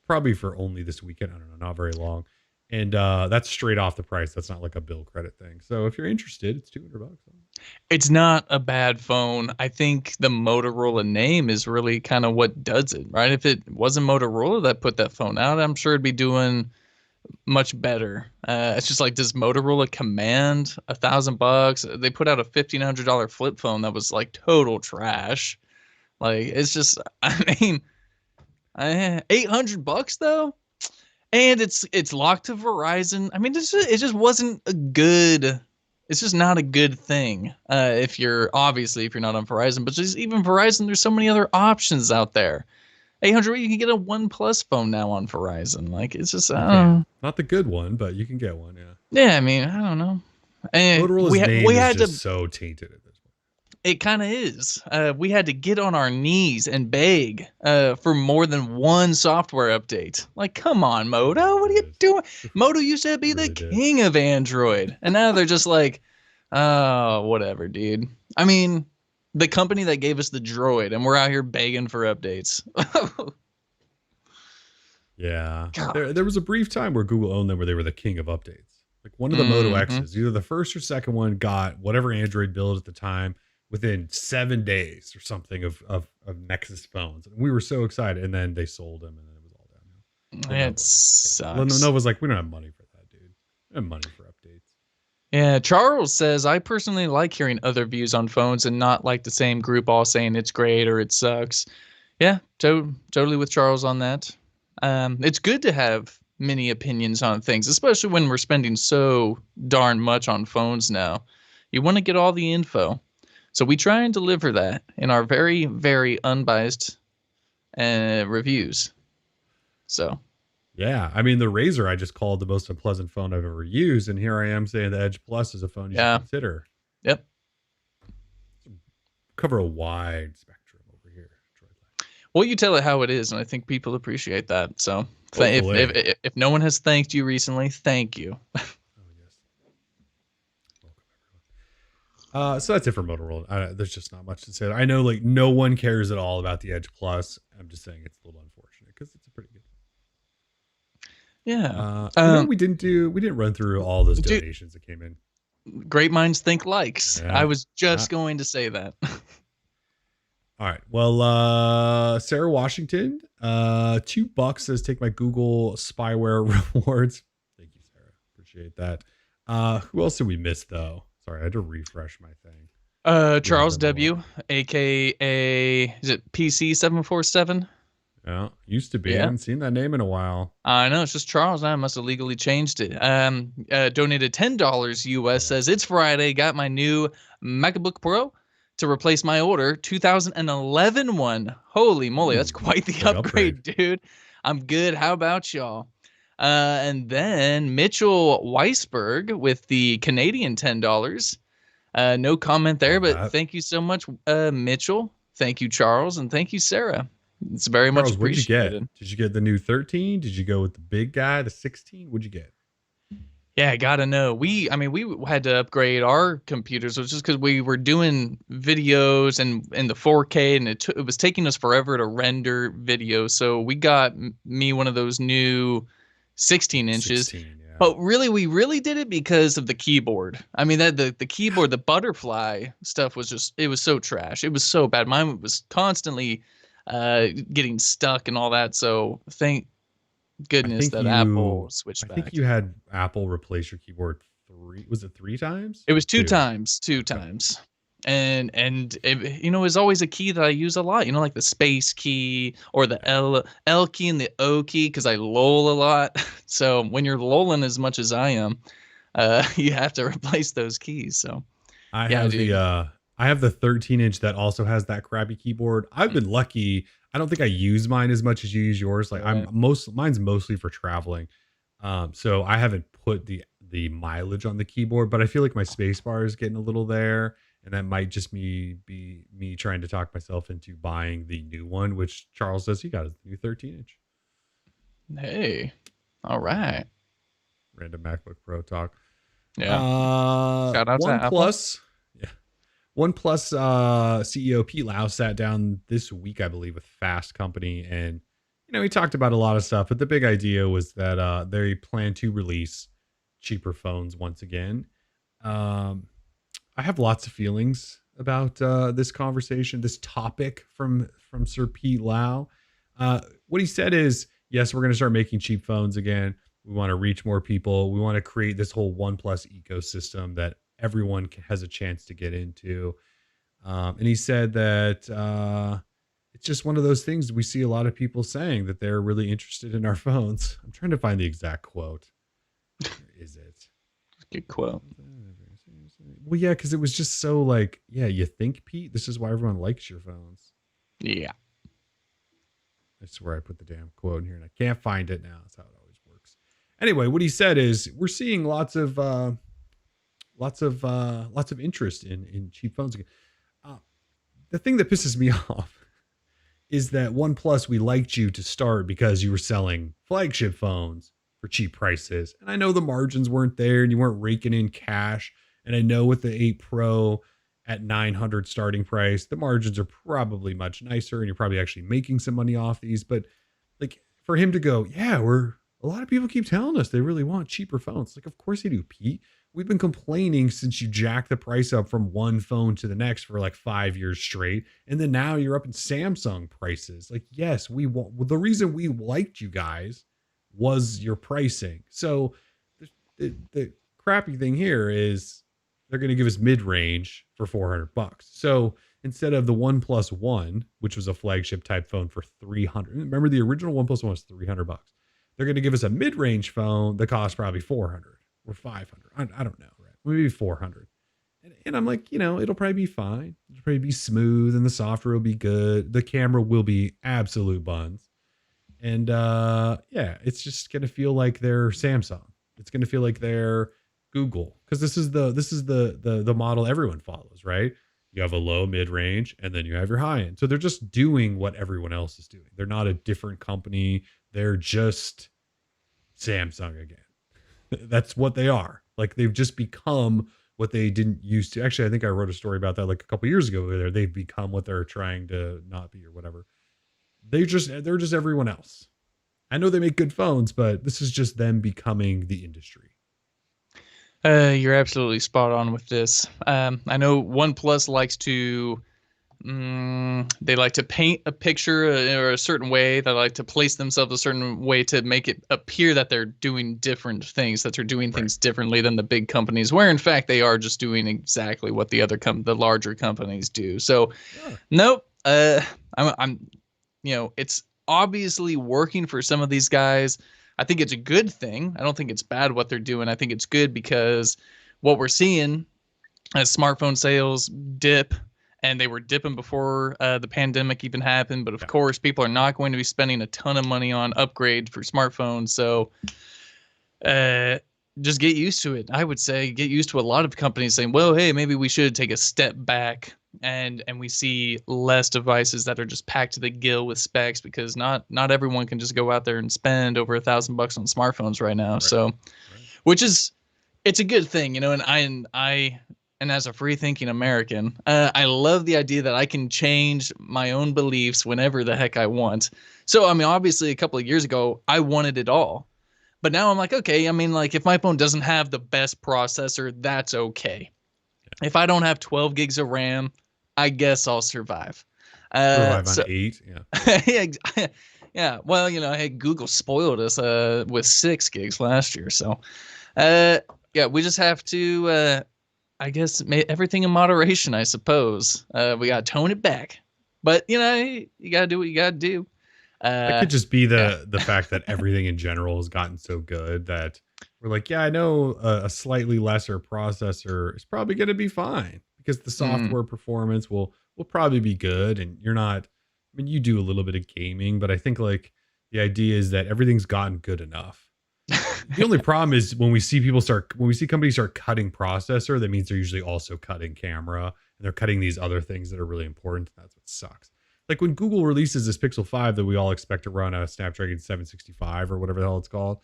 Probably for only this weekend. I don't know, not very long. And that's straight off the price. That's not like a bill credit thing. So if you're interested, it's $200. It's not a bad phone. I think the Motorola name is really kind of what does it, right? If it wasn't Motorola that put that phone out, I'm sure it'd be doing much better. It's just like, does Motorola command $1,000? They put out a $1,500 flip phone that was like total trash. Like, it's just, I mean, $800 though, and it's locked to Verizon. I mean, it just wasn't a good. It's just not a good thing. If you're not on Verizon, but just even Verizon, there's so many other options out there. 800, you can get a OnePlus phone now on Verizon. Like, it's just not the good one, but you can get one. Yeah, I mean, I don't know. And Motorola's name is just so tainted at this point. It kind of is. We had to get on our knees and beg for more than one software update. Like, come on, Moto, what are you doing? Moto used to be the king of Android, and now they're just like, oh, whatever, dude. I mean, the company that gave us the Droid, and we're out here begging for updates. Yeah, there was a brief time where Google owned them, where they were the king of updates. Like one of the Moto X's, either the first or second one, got whatever Android build at the time within 7 days or something of Nexus phones. And we were so excited, and then they sold them, and then it was all downhill. It sucks. Nova's like, we don't have money for that, dude. We don't have money for updates. Yeah, Charles says, I personally like hearing other views on phones and not like the same group all saying it's great or it sucks. Yeah, totally with Charles on that. It's good to have many opinions on things, especially when we're spending so darn much on phones now. You want to get all the info. So we try and deliver that in our very, very unbiased reviews. So, yeah, I mean, the Razr I just called the most unpleasant phone I've ever used, and here I am saying the Edge Plus is a phone you should consider. Yep. Cover a wide spectrum over here. Well, you tell it how it is, and I think people appreciate that. So, if no one has thanked you recently, thank you. So that's it for Motorola. There's just not much to say. I know like no one cares at all about the Edge Plus. I'm just saying it's a little unfortunate because it's a pretty good. Yeah. We didn't run through all those donations that came in. Great minds think likes. Yeah. I was just going to say that. All right. Well, Sarah Washington, $2 says take my Google spyware rewards. Thank you, Sarah. Appreciate that. Who else did we miss though? Sorry, I had to refresh my thing. Charles W, aka is it PC 747? Yeah, used to be. I haven't seen that name in a while. I know, it's just Charles. I must have legally changed it. Donated $10 US. Says it's Friday. Got my new MacBook Pro to replace my order 2011 one. Holy moly, that's quite the upgrade, dude. I'm good. How about y'all? And then Mitchell Weisberg with the Canadian $10. No comment there, but thank you so much, Mitchell. Thank you, Charles, and thank you, Sarah. It's very much Charles, what'd you get? appreciated. Did you get the new 13? Did you go with the big guy, the 16? What'd you get? Yeah, gotta know. I mean, we had to upgrade our computers, which is because we were doing videos and in the 4K, and it was taking us forever to render video. So we got me one of those new 16 inches. 16, yeah. But really, we really did it because of the keyboard. I mean, that the keyboard, the butterfly stuff was just, it was so trash. It was so bad. Mine was constantly getting stuck and all that. So thank I goodness think that you Apple switched I think back. you had Apple replace your keyboard 3, was it 3 times It or was 2? two Okay. times. And you know, it's always a key that I use a lot, you know, like the space key or the Yeah. L key and the O key, because I lull a lot. So when you're lulling as much as I am, you have to replace those keys. So I yeah, have dude. I have the 13-inch that also has that crappy keyboard. I've Mm, been lucky. I don't think I use mine as much as you use yours. Like I'm right. most mine's mostly for traveling. So I haven't put the mileage on the keyboard, but I feel like my space bar is getting a little there, and that might just be me trying to talk myself into buying the new one, which Charles says he got is the new 13-inch. Hey, all right. Random MacBook Pro talk. Yeah. Shout out to Apple. OnePlus. Yeah. OnePlus CEO Pete Lau sat down this week, I believe, with Fast Company, and he talked about a lot of stuff. But the big idea was that they plan to release cheaper phones once again. Um, I have lots of feelings about this conversation, this topic from Sir Pete Lau. What he said is, yes, we're going to start making cheap phones again. We want to reach more people. We want to create this whole OnePlus ecosystem that everyone has a chance to get into. And he said that it's just one of those things we see a lot of people saying that they're really interested in our phones. I'm trying to find the exact quote. Where is it? Good quote. Well, yeah, because it was just so like, yeah, you think, Pete, this is why everyone likes your phones. Yeah. I swear I put the damn quote in here and I can't find it now. That's how it always works. Anyway, what he said is we're seeing lots of interest in cheap phones again. Uh, the thing that pisses me off is that OnePlus, we liked you to start because you were selling flagship phones for cheap prices. And I know the margins weren't there and you weren't raking in cash. And I know with the 8 Pro at 900 starting price, the margins are probably much nicer and you're probably actually making some money off these. But like for him to go, yeah, a lot of people keep telling us they really want cheaper phones. Like, of course they do, Pete. We've been complaining since you jacked the price up from one phone to the next for like 5 years straight. And then now you're up in Samsung prices. Like, yes, we want, well, the reason we liked you guys was your pricing. So the crappy thing here is they're going to give us mid-range for $400. So instead of the OnePlus One, which was a flagship type phone for 300, remember the original OnePlus One was $300. They're going to give us a mid-range phone that costs probably 400 or 500. I don't know, right? Maybe 400. And I'm like, it'll probably be fine. It'll probably be smooth and the software will be good. The camera will be absolute buns. And yeah, it's just going to feel like they're Samsung. It's going to feel like they're Google, because this is the model everyone follows, right? You have a low mid range and then you have your high end. So they're just doing what everyone else is doing. They're not a different company. They're just Samsung again. That's what they are. Like they've just become what they didn't used to. Actually, I think I wrote a story about that like a couple years ago where they've become what they're trying to not be or whatever. They're just everyone else. I know they make good phones, but this is just them becoming the industry. You're absolutely spot on with this. I know OnePlus likes to, they like to paint a picture or a certain way. They like to place themselves a certain way to make it appear that they're doing different things, that they're doing Right. things differently than the big companies, where in fact they are just doing exactly what the larger companies do. So, Yeah. nope. It's obviously working for some of these guys. I think it's a good thing. I don't think it's bad what they're doing. I think it's good because what we're seeing as smartphone sales dip, and they were dipping before the pandemic even happened. But of Yeah. course, people are not going to be spending a ton of money on upgrade for smartphones. So uh, just get used to it. I would say get used to a lot of companies saying, well, hey, maybe we should take a step back and we see less devices that are just packed to the gill with specs, because not everyone can just go out there and spend over $1,000 on smartphones right now. Right. So, Right. which is, it's a good thing, you know. And as a free thinking American, I love the idea that I can change my own beliefs whenever the heck I want. So, I mean, obviously, a couple of years ago, I wanted it all. But now I'm like, okay, I mean, like, if my phone doesn't have the best processor, that's okay. Yeah. If I don't have 12 gigs of RAM, I guess I'll survive. Survive on So 8. Yeah. yeah, yeah. Well, you know, hey, Google spoiled us with 6 gigs last year. So, yeah, we just have to, I guess, everything in moderation, I suppose. We got to tone it back. But, you know, you got to do what you got to do. It could just be Yeah. the fact that everything in general has gotten so good that we're like, yeah, I know a slightly lesser processor is probably going to be fine because the Mm. software performance will probably be good, and you're not. I mean, you do a little bit of gaming, but I think like the idea is that everything's gotten good enough. The only problem is when we see companies start cutting processor, that means they're usually also cutting camera, and they're cutting these other things that are really important. That's what sucks. Like when Google releases this Pixel 5 that we all expect to run a Snapdragon 765 or whatever the hell it's called,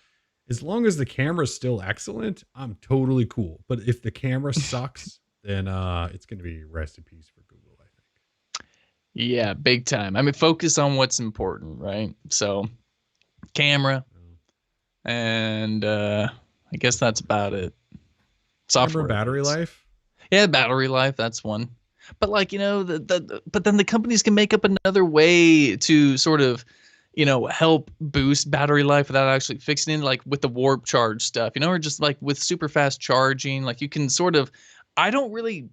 as long as the camera's still excellent, I'm totally cool. But if the camera sucks, then it's going to be rest in peace for Google, I think. Yeah, big time. I mean, focus on what's important, right? So, camera, and I guess that's about it. Software, Camera battery life. yeah, battery life, that's one. But like, you know, but then the companies can make up another way to sort of, you know, help boost battery life without actually fixing it, like with the warp charge stuff, you know, or just like with super fast charging. Like you can sort of, I don't really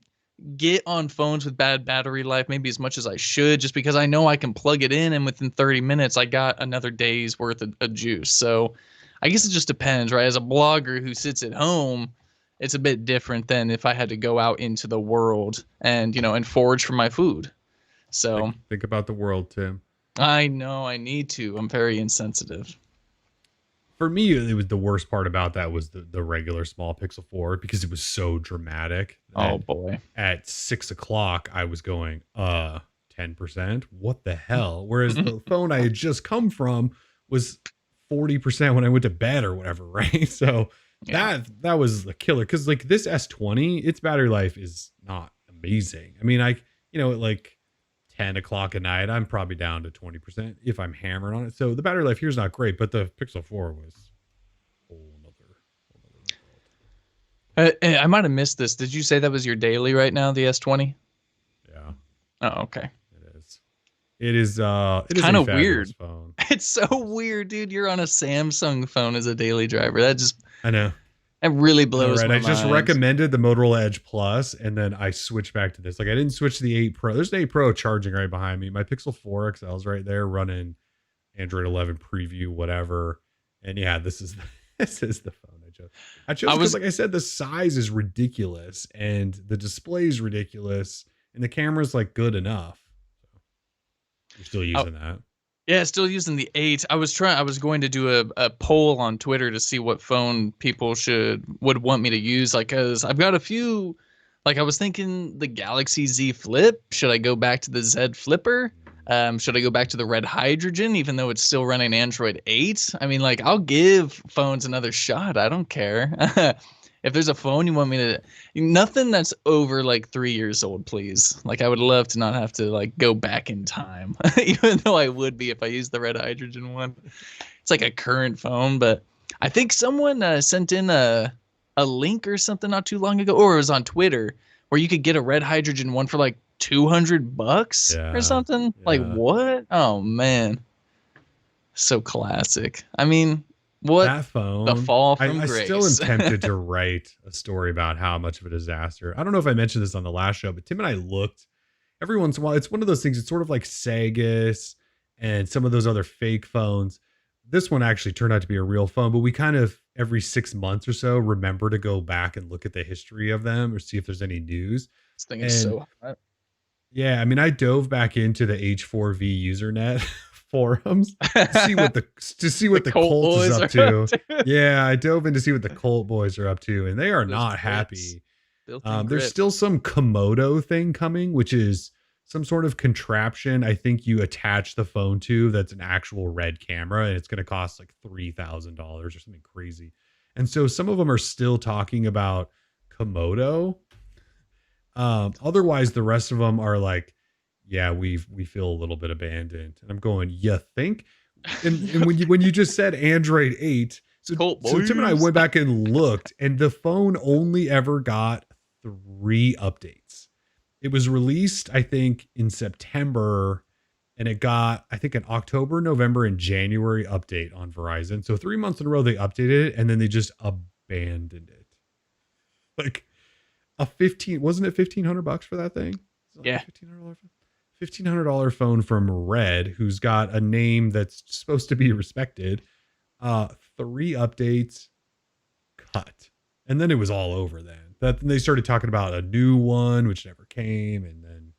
get on phones with bad battery life maybe as much as I should, just because I know I can plug it in and within 30 minutes I got another day's worth of juice. So I guess it just depends, right? As a blogger who sits at home, it's a bit different than if I had to go out into the world and, you know, and forage for my food. So Think about the world, Tim. I know I need to. I'm very insensitive. For me, it was the worst part about that was the regular small Pixel 4 because it was so dramatic. Oh boy. At 6 o'clock, I was going, 10%? What the hell? Whereas the phone I had just come from was 40% when I went to bed or whatever, right? So Yeah. that was the killer. Cause like this S20, its battery life is not amazing. I mean, at like 10 o'clock at night, I'm probably down to 20% if I'm hammered on it. So the battery life here is not great, but the Pixel 4 was a whole nother world. I might have missed this. Did you say that was your daily right now, the S20? Yeah, Oh, okay. it is. It is Kind a of fabulous weird. phone. It's so weird, dude. You're on a Samsung phone as a daily driver. I know. That really I know, blows right? my I just mind. recommended the Motorola Edge Plus, and then I switched back to this. Like I didn't switch to the 8 Pro. There's an 8 Pro charging right behind me. My Pixel 4 XL's right there running Android 11 preview, whatever. And yeah, this is the phone I chose because, like I said, the size is ridiculous and the display is ridiculous and the camera's like good enough. So you're still using that. Yeah, still using the 8. I was going to do a poll on Twitter to see what phone people would want me to use. Like, cause I've got a few, like I was thinking the Galaxy Z Flip. Should I go back to the Z Flipper? Should I go back to the Red Hydrogen, even though it's still running Android 8? I mean, like, I'll give phones another shot. I don't care. If there's a phone you want me to, nothing that's over like 3 years old, please. Like, I would love to not have to like go back in time, even though I would be if I used the Red Hydrogen one. It's like a current phone, but I think someone sent in a link or something not too long ago, or it was on Twitter, where you could get a Red Hydrogen one for like $200 or something. Like what? Oh man, so classic. I mean, what that phone? The fall from I grace. still am tempted to write a story about how much of a disaster. I don't know if I mentioned this on the last show, but Tim and I looked every once in a while. It's one of those things. It's sort of like Sagus and some of those other fake phones. This one actually turned out to be a real phone, but we kind of every 6 months or so remember to go back and look at the history of them or see if there's any news. This thing is so hot. Yeah, I mean, I dove back into the H4V Usernet forums to see what the Colt is up to. Yeah, I dove in to see what the Colt boys are up to, and they are not happy. Built-in There's grip. still some Komodo thing coming, which is some sort of contraption. I think you attach the phone to that's an actual Red camera, and it's going to cost like $3,000 or something crazy. And so some of them are still talking about Komodo. Otherwise, the rest of them are like, yeah, we feel a little bit abandoned. And I'm going, you think? And when you just said Android 8, Colt so Tim and I boys. went back and looked, and the phone only ever got 3 updates. It was released, I think, in September, and it got, I think, an October, November, and January update on Verizon. So 3 months in a row they updated it, and then they just abandoned it. Like a 15, wasn't it $1,500 for that thing? Yeah. $1,500 phone from Red, who's got a name that's supposed to be respected. 3 updates, cut. And then it was all over then. That they started talking about a new one, which never came. And then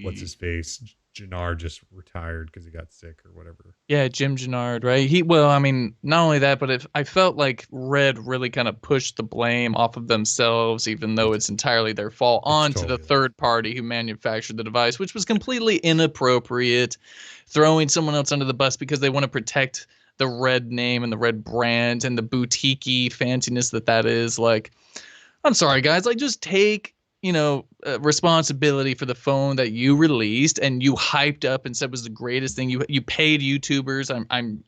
what's his face? Jannar just retired because he got sick or whatever. Yeah, Jim Gennard, right? Well, I mean, not only that, but I felt like Red really kind of pushed the blame off of themselves, even though it's entirely their fault, onto totally the third party who manufactured the device, which was completely inappropriate, throwing someone else under the bus because they want to protect the Red name and the Red brand and the boutique-y fanciness that is. Like, I'm sorry, guys. Like, just take, responsibility for the phone that you released and you hyped up and said was the greatest thing. You paid YouTubers. I'm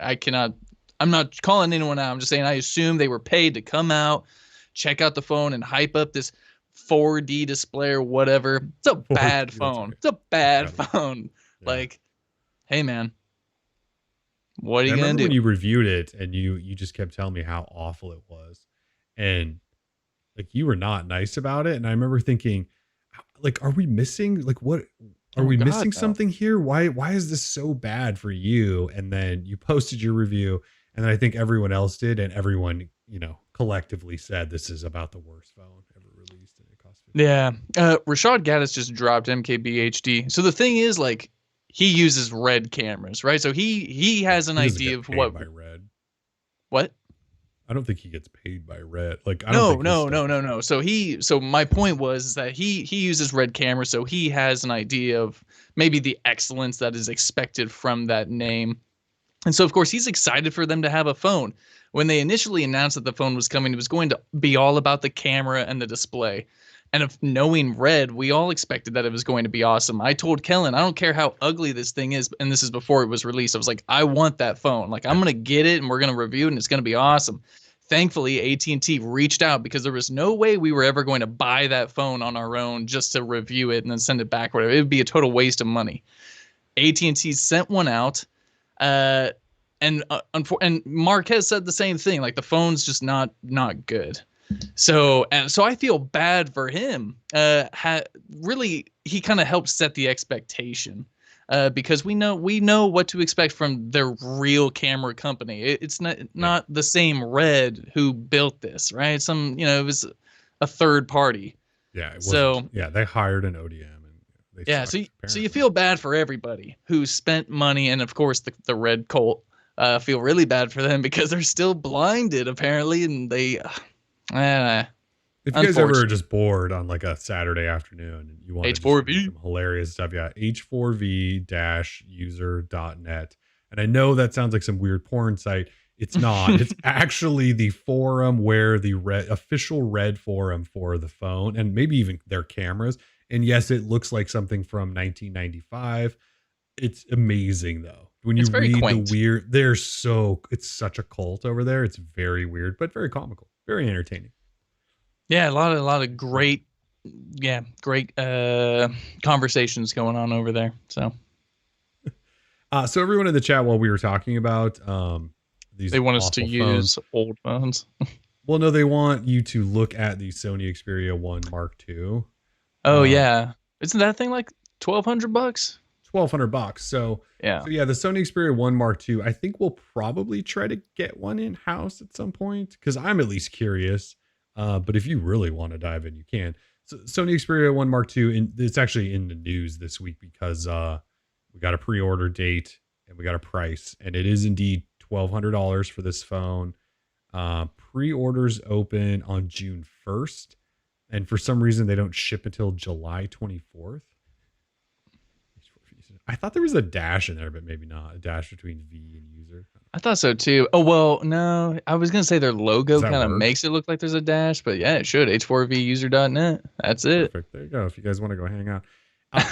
not calling anyone out. I'm just saying I assume they were paid to come out, check out the phone, and hype up this 4D display or whatever. It's a bad phone. Right. It's a bad phone. Yeah. Like, hey man, what are you gonna do? When you reviewed it and you just kept telling me how awful it was, and like you were not nice about it. And I remember thinking, like, are we missing? Like, what are we missing something here? Why is this so bad for you? And then you posted your review, and then I think everyone else did, and everyone, collectively said this is about the worst phone ever released, and it cost $50. Yeah. Rashad Gaddis just dropped MKBHD. So the thing is, like, he uses Red cameras, right? So he has an idea of what by Red. What? I don't think he gets paid by Red. Like, I don't think no. So my point was that he uses Red camera, so he has an idea of maybe the excellence that is expected from that name. And so of course he's excited for them to have a phone. When they initially announced that the phone was coming, it was going to be all about the camera and the display. And of knowing Red, we all expected that it was going to be awesome. I told Kellen, I don't care how ugly this thing is, and this is before it was released. I was like, I want that phone. Like, I'm gonna get it, and we're gonna review it, and it's gonna be awesome. Thankfully, AT&T reached out because there was no way we were ever going to buy that phone on our own just to review it and then send it back. Whatever, it would be a total waste of money. AT&T sent one out, and Marquez said the same thing. Like, the phone's just not good. So I feel bad for him. Really, he kind of helped set the expectation, because we know what to expect from their real camera company. It's not the same Red who built this, right? It was a third party. Yeah. They hired an ODM. So you feel bad for everybody who spent money, and of course the Red Colt feel really bad for them because they're still blinded apparently, and they. If you guys ever are just bored on like a Saturday afternoon and you want H4V, some hilarious stuff, h4v-user.net. And I know that sounds like some weird porn site. It's not. It's actually the forum where the official Red forum for the phone and maybe even their cameras. And yes, it looks like something from 1995. It's amazing though. When you read the weird, it's such a cult over there. It's very weird, but very comical. Very entertaining. Yeah, a lot of great conversations going on over there. So everyone in the chat, while we were talking about these, they want us to use old phones. Well, no, they want you to look at the Sony Xperia 1 Mark II. Oh yeah, isn't that thing like $1,200? $1,200. So the Sony Xperia 1 Mark II, I think we'll probably try to get one in house at some point because I'm at least curious. But if you really want to dive in, you can. So Sony Xperia 1 Mark II, and it's actually in the news this week because we got a pre-order date and we got a price, and it is indeed $1,200 for this phone. Pre-orders open on June 1st. And for some reason, they don't ship until July 24th. I thought there was a dash in there, but maybe not. A dash between V and user. I thought so too. Oh, well, no, I was going to say their logo Does that kind of work? makes it look like there's a dash, but yeah, it should. H4vuser.net. That's it. Perfect. There you go. If you guys want to go hang out.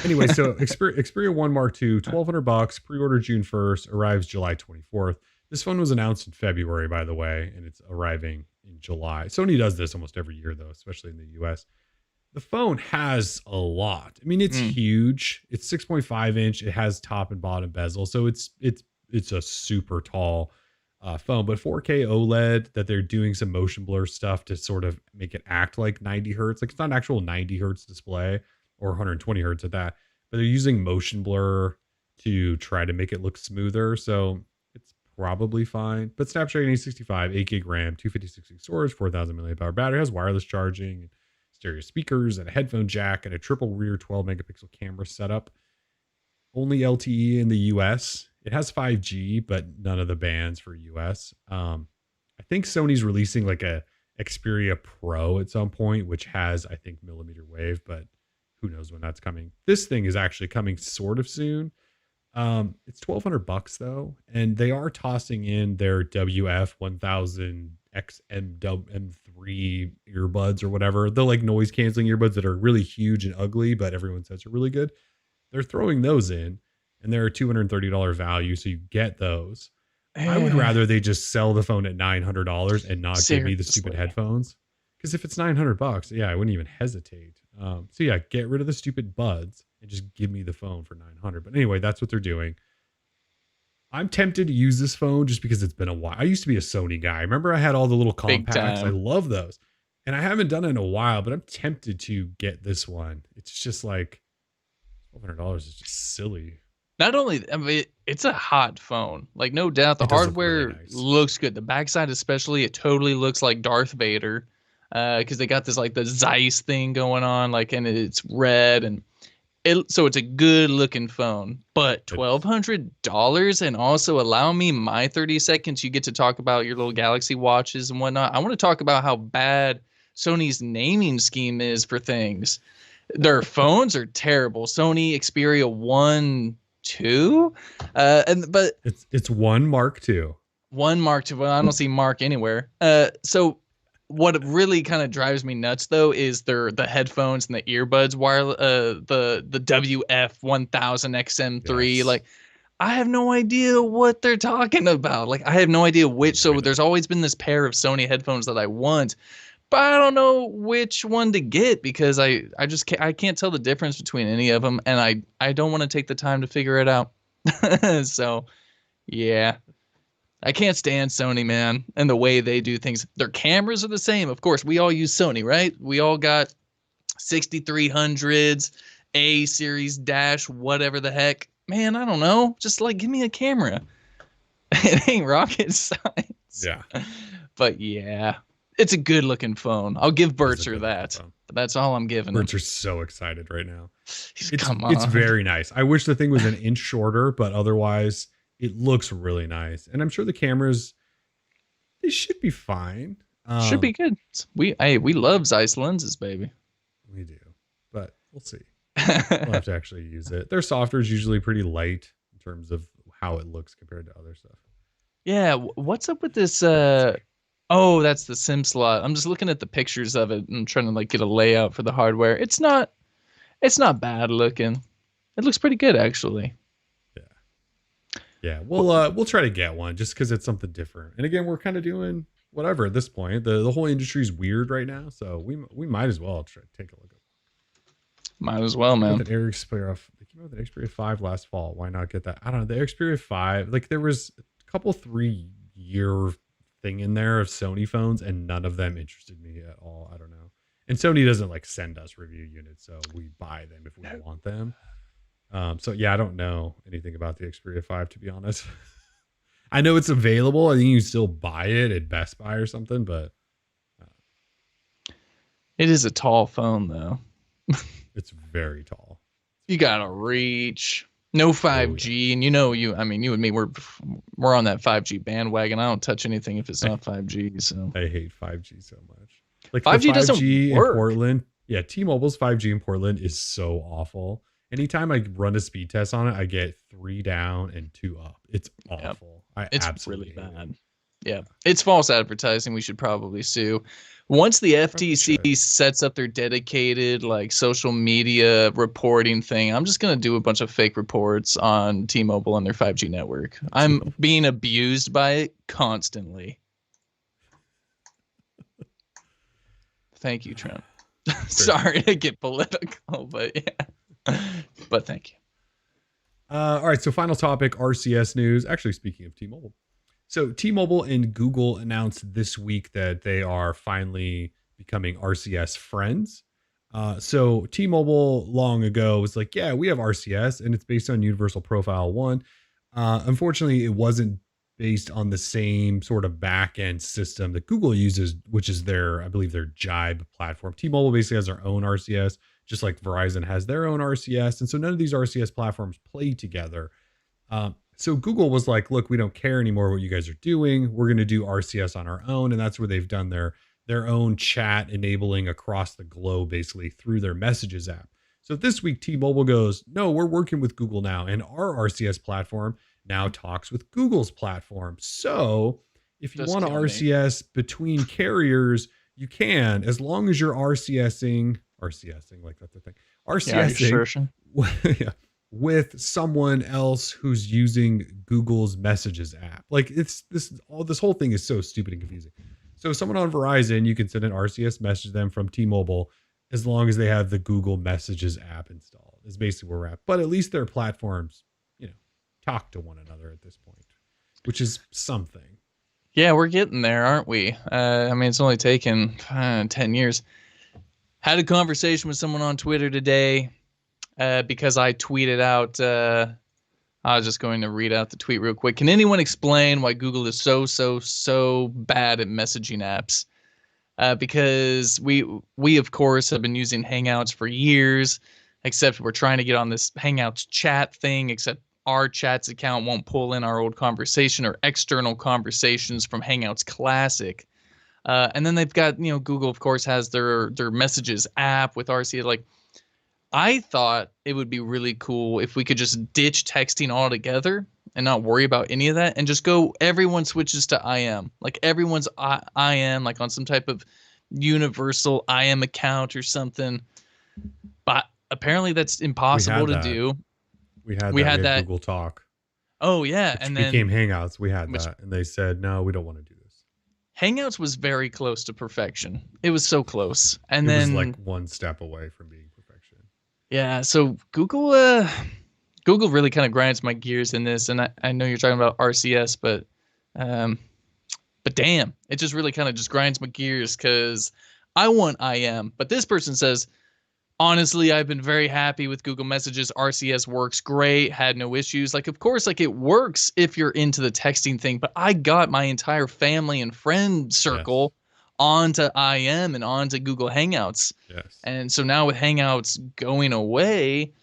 Anyway, so Xperia 1 Mark II, $1,200, pre-order June 1st, arrives July 24th. This phone was announced in February, by the way, and it's arriving in July. Sony does this almost every year, though, especially in the US. The phone has a lot. I mean, it's huge. It's 6.5 inch. It has top and bottom bezel, so it's a super tall phone. But 4K OLED, that they're doing some motion blur stuff to sort of make it act like 90 hertz. Like it's not an actual 90 hertz display or 120 hertz at that, but they're using motion blur to try to make it look smoother. So it's probably fine. But Snapdragon 865, 8 gig RAM, 256 gig storage, 4,000 milliamp hour battery, has wireless charging, stereo speakers, and a headphone jack, and a triple rear 12 megapixel camera setup. Only LTE in the US. It has 5G, but none of the bands for US. I think Sony's releasing like a Xperia Pro at some point, which has, I think, millimeter wave, but who knows when that's coming. This thing is actually coming sort of soon. It's $1,200 though, and they are tossing in their WF 1000 XM3 earbuds or whatever. The like noise canceling earbuds that are really huge and ugly, but everyone says are really good. They're throwing those in, and they're a $230 value, so you get those. I would rather they just sell the phone at $900 and not give me the stupid headphones. Because if it's $900, yeah, I wouldn't even hesitate. So yeah, get rid of the stupid buds and just give me the phone for $900. But anyway, that's what they're doing. I'm tempted to use this phone just because it's been a while. I used to be a Sony guy. Remember I had all the little compacts? I love those. And I haven't done it in a while, but I'm tempted to get this one. It's just like $1,200 is just silly. Not only, I mean, it's a hot phone. Like, no doubt, the hardware look really nice. Looks good. The backside especially, it totally looks like Darth Vader. Because they got this like the Zeiss thing going on, like, and it's red, and so it's a good looking phone. But $1,200, and also allow me my 30 seconds. You get to talk about your little Galaxy watches and whatnot. I want to talk about how bad Sony's naming scheme is for things. Their phones are terrible. Sony Xperia 1, 2, but it's 1 Mark II. 1 Mark II. Well, I don't see Mark anywhere. So what really kind of drives me nuts though is the headphones and the earbuds the WF 1000 XM3. Yes. Like, I have no idea what they're talking about. Like, I have no idea which. So there's always been this pair of Sony headphones that I want, but I don't know which one to get because I can't tell the difference between any of them, and I don't want to take the time to figure it out. So yeah, I can't stand Sony, man, and the way they do things. Their cameras are the same. Of course, we all use Sony, right? We all got 6300s, A series dash, whatever the heck. Man, I don't know. Just like, give me a camera. It ain't rocket science. Yeah. But yeah, it's a good looking phone. I'll give Bertzer that. But that's all I'm giving him. Bertzer's so excited right now. Come on. It's very nice. I wish the thing was an inch shorter, but otherwise it looks really nice. And I'm sure the cameras, they should be fine. Should be good. We love Zeiss lenses, baby. We do, but we'll see. We'll have to actually use it. Their software is usually pretty light in terms of how it looks compared to other stuff. Yeah. What's up with this? Oh, that's the SIM slot. I'm just looking at the pictures of it and trying to like get a layout for the hardware. It's not bad looking. It looks pretty good actually. Yeah, we'll try to get one just because it's something different. And again, we're kind of doing whatever at this point. The whole industry is weird right now, so we might as well try to take a look at it. Might as well, man. They came out with an Xperia 5 last fall. Why not get that? I don't know. The Xperia 5, like there was a couple 3-year thing in there of Sony phones, and none of them interested me at all. I don't know. And Sony doesn't like send us review units, so we buy them if we want them. So yeah, I don't know anything about the Xperia 5, to be honest. I know it's available. I think you can still buy it at Best Buy or something, but it is a tall phone though. It's very tall. You gotta reach. No 5G, and you and me, we're on that 5G bandwagon. I don't touch anything if it's not 5G. So I hate 5G so much. Like 5G doesn't work in Portland Yeah, T-Mobile's 5G in Portland is so awful. Anytime I run a speed test on it, I get 3 down and 2 up. It's Yep. awful. I It's really absolutely hate it. bad. Yeah. It's false advertising. We should probably sue. Once the Probably FTC should. sets up their dedicated like social media reporting thing, I'm just going to do a bunch of fake reports on T-Mobile and their 5G network. I'm T-Mobile. being abused by it constantly. Thank you, Trent. Sorry to get political, but yeah. But thank you. All right, so final topic, RCS news. Actually, speaking of T-Mobile. So T-Mobile and Google announced this week that they are finally becoming RCS friends. So T-Mobile long ago was like, yeah, we have RCS and it's based on Universal Profile 1. Unfortunately, it wasn't based on the same sort of back end system that Google uses, which is their, I believe, their Jibe platform. T-Mobile basically has their own RCS, just like Verizon has their own RCS. And so none of these RCS platforms play together. So Google was like, look, we don't care anymore what you guys are doing. We're going to do RCS on our own. And that's where they've done their own chat enabling across the globe, basically through their messages app. So this week, T-Mobile goes, no, we're working with Google now. And our RCS platform now talks with Google's platform. So if you Just want to kill me. RCS between carriers, you can, as long as you're RCSing, like that's the thing, Yeah, you're RCSing searching. yeah, with someone else who's using Google's Messages app. Like it's this whole thing is so stupid and confusing. So someone on Verizon, you can send an RCS message to them from T-Mobile as long as they have the Google Messages app installed. Is basically where we're at. But at least their platforms, talk to one another at this point, which is something. Yeah, we're getting there, aren't we? I mean, it's only taken 10 years. Had a conversation with someone on Twitter today because I tweeted out. I was just going to read out the tweet real quick. Can anyone explain why Google is so bad at messaging apps? Because we of course have been using Hangouts for years, except we're trying to get on this Hangouts chat thing, except our chats account won't pull in our old conversation or external conversations from Hangouts Classic. And then they've got, Google of course has their messages app with RCS. Like, I thought it would be really cool if we could just ditch texting altogether and not worry about any of that and just go, everyone switches to IM. Like everyone's IM, like on some type of universal IM account or something. But apparently that's impossible to do. We had We that. We had had that. Google Talk, Oh yeah. which And became then Hangouts. We had which that. And they said, no, we don't want to do this. Hangouts was very close to perfection. It was so close. And It was then like one step away from being perfection. yeah, so Google really kind of grinds my gears in this, and I know you're talking about RCS, um, but damn, it just really kind of just grinds my gears because I want IM, but this person says, honestly, I've been very happy with Google Messages. RCS works great, had no issues. Like, of course, like it works if you're into the texting thing, but I got my entire family and friend circle onto IM and onto Google Hangouts. Yes. And so now with Hangouts going away,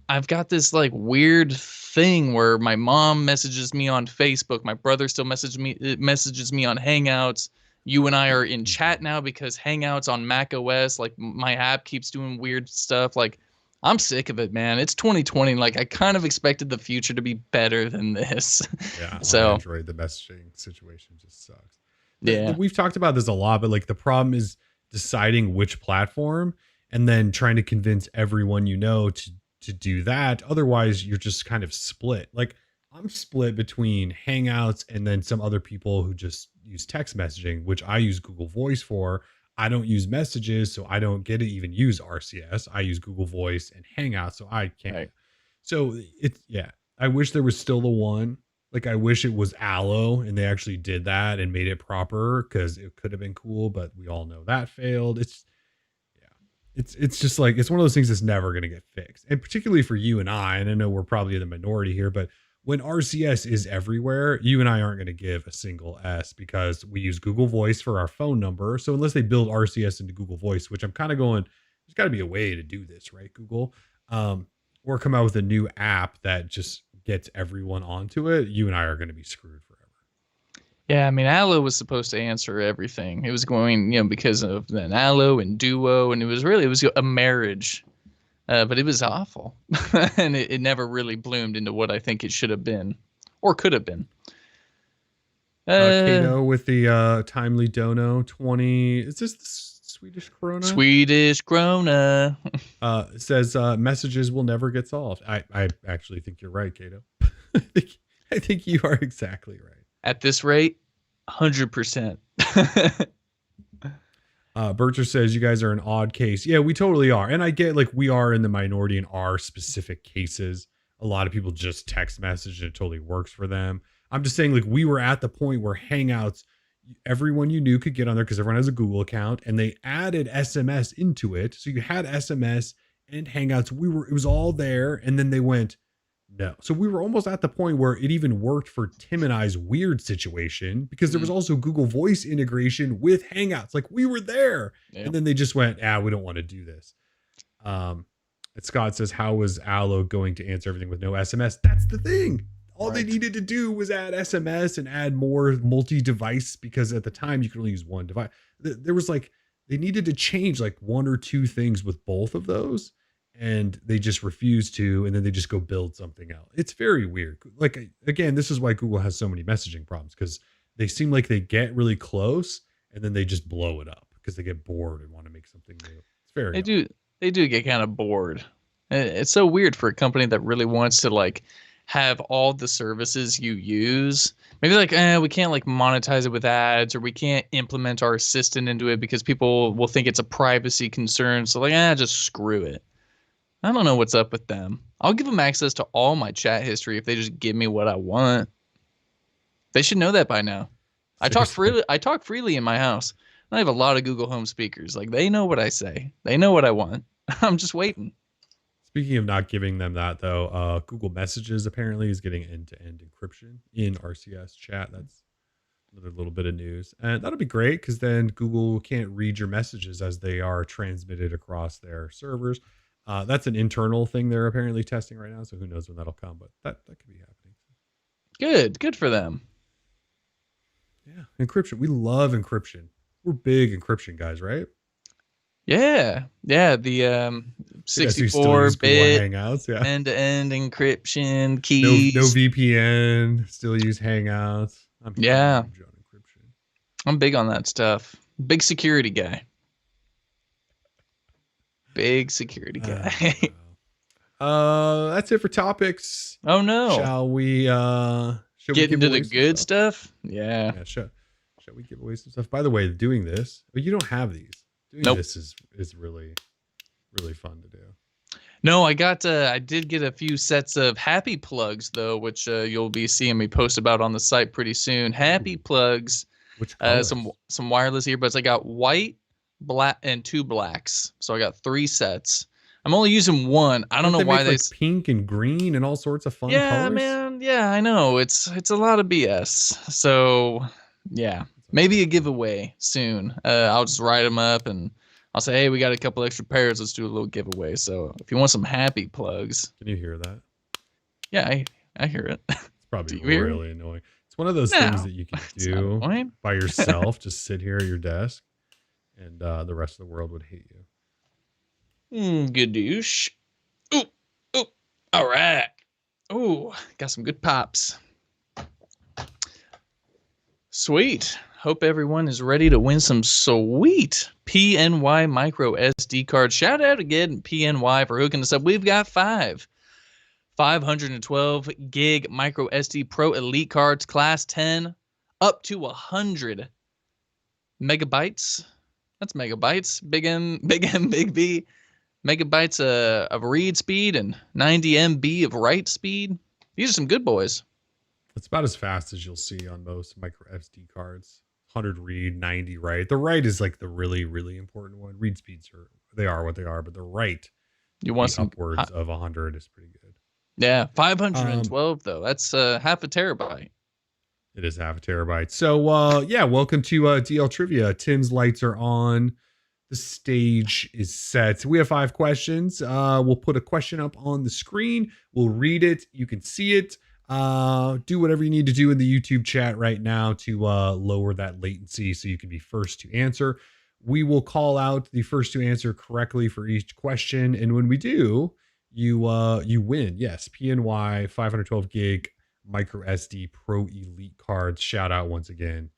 I've got this like weird thing where my mom messages me on Facebook, my brother still messages me on Hangouts. You and I are in chat now because Hangouts on Mac OS, like my app keeps doing weird stuff. Like I'm sick of it, man. It's 2020. Like I kind of expected the future to be better than this. Yeah. So on Android, the messaging situation just sucks. yeah. We've talked about this a lot, but like the problem is deciding which platform and then trying to convince everyone to do that. Otherwise, you're just kind of split. Like I'm split between Hangouts and then some other people who just use text messaging, which I use Google Voice for. I don't use messages, so I don't get to even use RCS. I use Google Voice and Hangouts, so I can't. Right. So it's yeah. I wish there was still the one. Like I wish it was Allo and they actually did that and made it proper because it could have been cool, but we all know that failed. It's just like it's one of those things that's never going to get fixed. And particularly for you and I know we're probably in the minority here, but when RCS is everywhere, you and I aren't going to give a single S because we use Google Voice for our phone number. So unless they build RCS into Google Voice, which I'm kind of going, there's got to be a way to do this, right? Google, or come out with a new app that just gets everyone onto it. You and I are going to be screwed forever. Yeah, I mean, Allo was supposed to answer everything. It was going, because of then Allo and Duo, and it was a marriage, but it was awful, and it never really bloomed into what I think it should have been, or could have been. Kato with the timely dono 20. Is this the Swedish krona? Swedish krona. Says messages will never get solved. I actually think you're right, Kato. I think you are exactly right. At this rate, 100%. Bircher says you guys are an odd case. Yeah, we totally are. And I get like we are in the minority in our specific cases. A lot of people just text message and it totally works for them. I'm just saying like we were at the point where Hangouts, everyone you knew could get on there because everyone has a Google account, and they added SMS into it. So you had SMS and Hangouts. It was all there. And then they went, no. So we were almost at the point where it even worked for Tim and I's weird situation because there was also Google Voice integration with Hangouts. Like we were there. Yep. And then they just went, we don't want to do this. And Scott says, how was Allo going to answer everything with no SMS? That's the thing. All they needed to do was add SMS and add more multi-device, because at the time you could only use one device. There was like, they needed to change like one or two things with both of those. And they just refuse to, and then they just go build something else. It's very weird. Like, again, this is why Google has so many messaging problems, because they seem like they get really close and then they just blow it up because they get bored and want to make something new. It's very They do get kind of bored. It's so weird for a company that really wants to like have all the services you use. Maybe like, we can't like monetize it with ads, or we can't implement our assistant into it because people will think it's a privacy concern. So like, just screw it. I don't know what's up with them. I'll give them access to all my chat history if they just give me what I want. They should know that by now. Seriously. I talk freely in my house. I have a lot of Google Home speakers. Like, they know what I say. They know what I want. I'm just waiting. Speaking of not giving them that, though, Google Messages apparently is getting end-to-end encryption in RCS chat. That's another little bit of news. And that'll be great because then Google can't read your messages as they are transmitted across their servers. That's an internal thing they're apparently testing right now, so who knows when that'll come, but that could be happening. Good for them. Yeah, encryption. We love encryption. We're big encryption guys, right? Yeah. The 64-bit Hangouts, yeah. end-to-end encryption keys. No VPN. Still use Hangouts. I'm huge on encryption. I'm big on that stuff. Big security guy. Big security guy. That's it for topics. Oh no. Shall we get into the good stuff? Yeah. Shall we give away some stuff? By the way, doing this, but you don't have these. Doing this is really, really fun to do. No, I did get a few sets of Happy Plugs though, which you'll be seeing me post about on the site pretty soon. Happy Plugs. Which colors? Some wireless earbuds. I got white, black, and 2 blacks. So I got 3 sets. I'm only using one. I don't know why they like pink and green and all sorts of fun colors. Yeah, man. Yeah, I know. It's a lot of BS. So yeah, maybe a giveaway soon. I'll just write them up and I'll say, hey, we got a couple extra pairs. Let's do a little giveaway. So if you want some Happy Plugs, can you hear that? Yeah, I hear it. It's probably really annoying. It's one of those things that you can do by yourself. Just sit here at your desk, and the rest of the world would hate you. Good douche. Ooh. All right. Ooh, got some good pops. Sweet. Hope everyone is ready to win some sweet PNY micro SD cards. Shout out again, PNY, for hooking us up. We've got 512 gig micro SD Pro Elite cards, class 10, up to 100 megabytes. That's megabytes. Big M, big B. Megabytes of read speed and 90 MB of write speed. These are some good boys. It's about as fast as you'll see on most micro SD cards. 100 read, 90 write. The write is like the really, really important one. Read speeds are what they are, but the write, you want some upwards of 100 is pretty good. Yeah, 512 though. That's half a terabyte. It is half a terabyte. So welcome to DL Trivia. Tim's lights are on. The stage is set. We have 5 questions. We'll put a question up on the screen. We'll read it. You can see it. Do whatever you need to do in the YouTube chat right now to lower that latency so you can be first to answer. We will call out the first to answer correctly for each question, and when we do, you win. Yes, PNY 512 gig micro SD Pro Elite cards. Shout out once again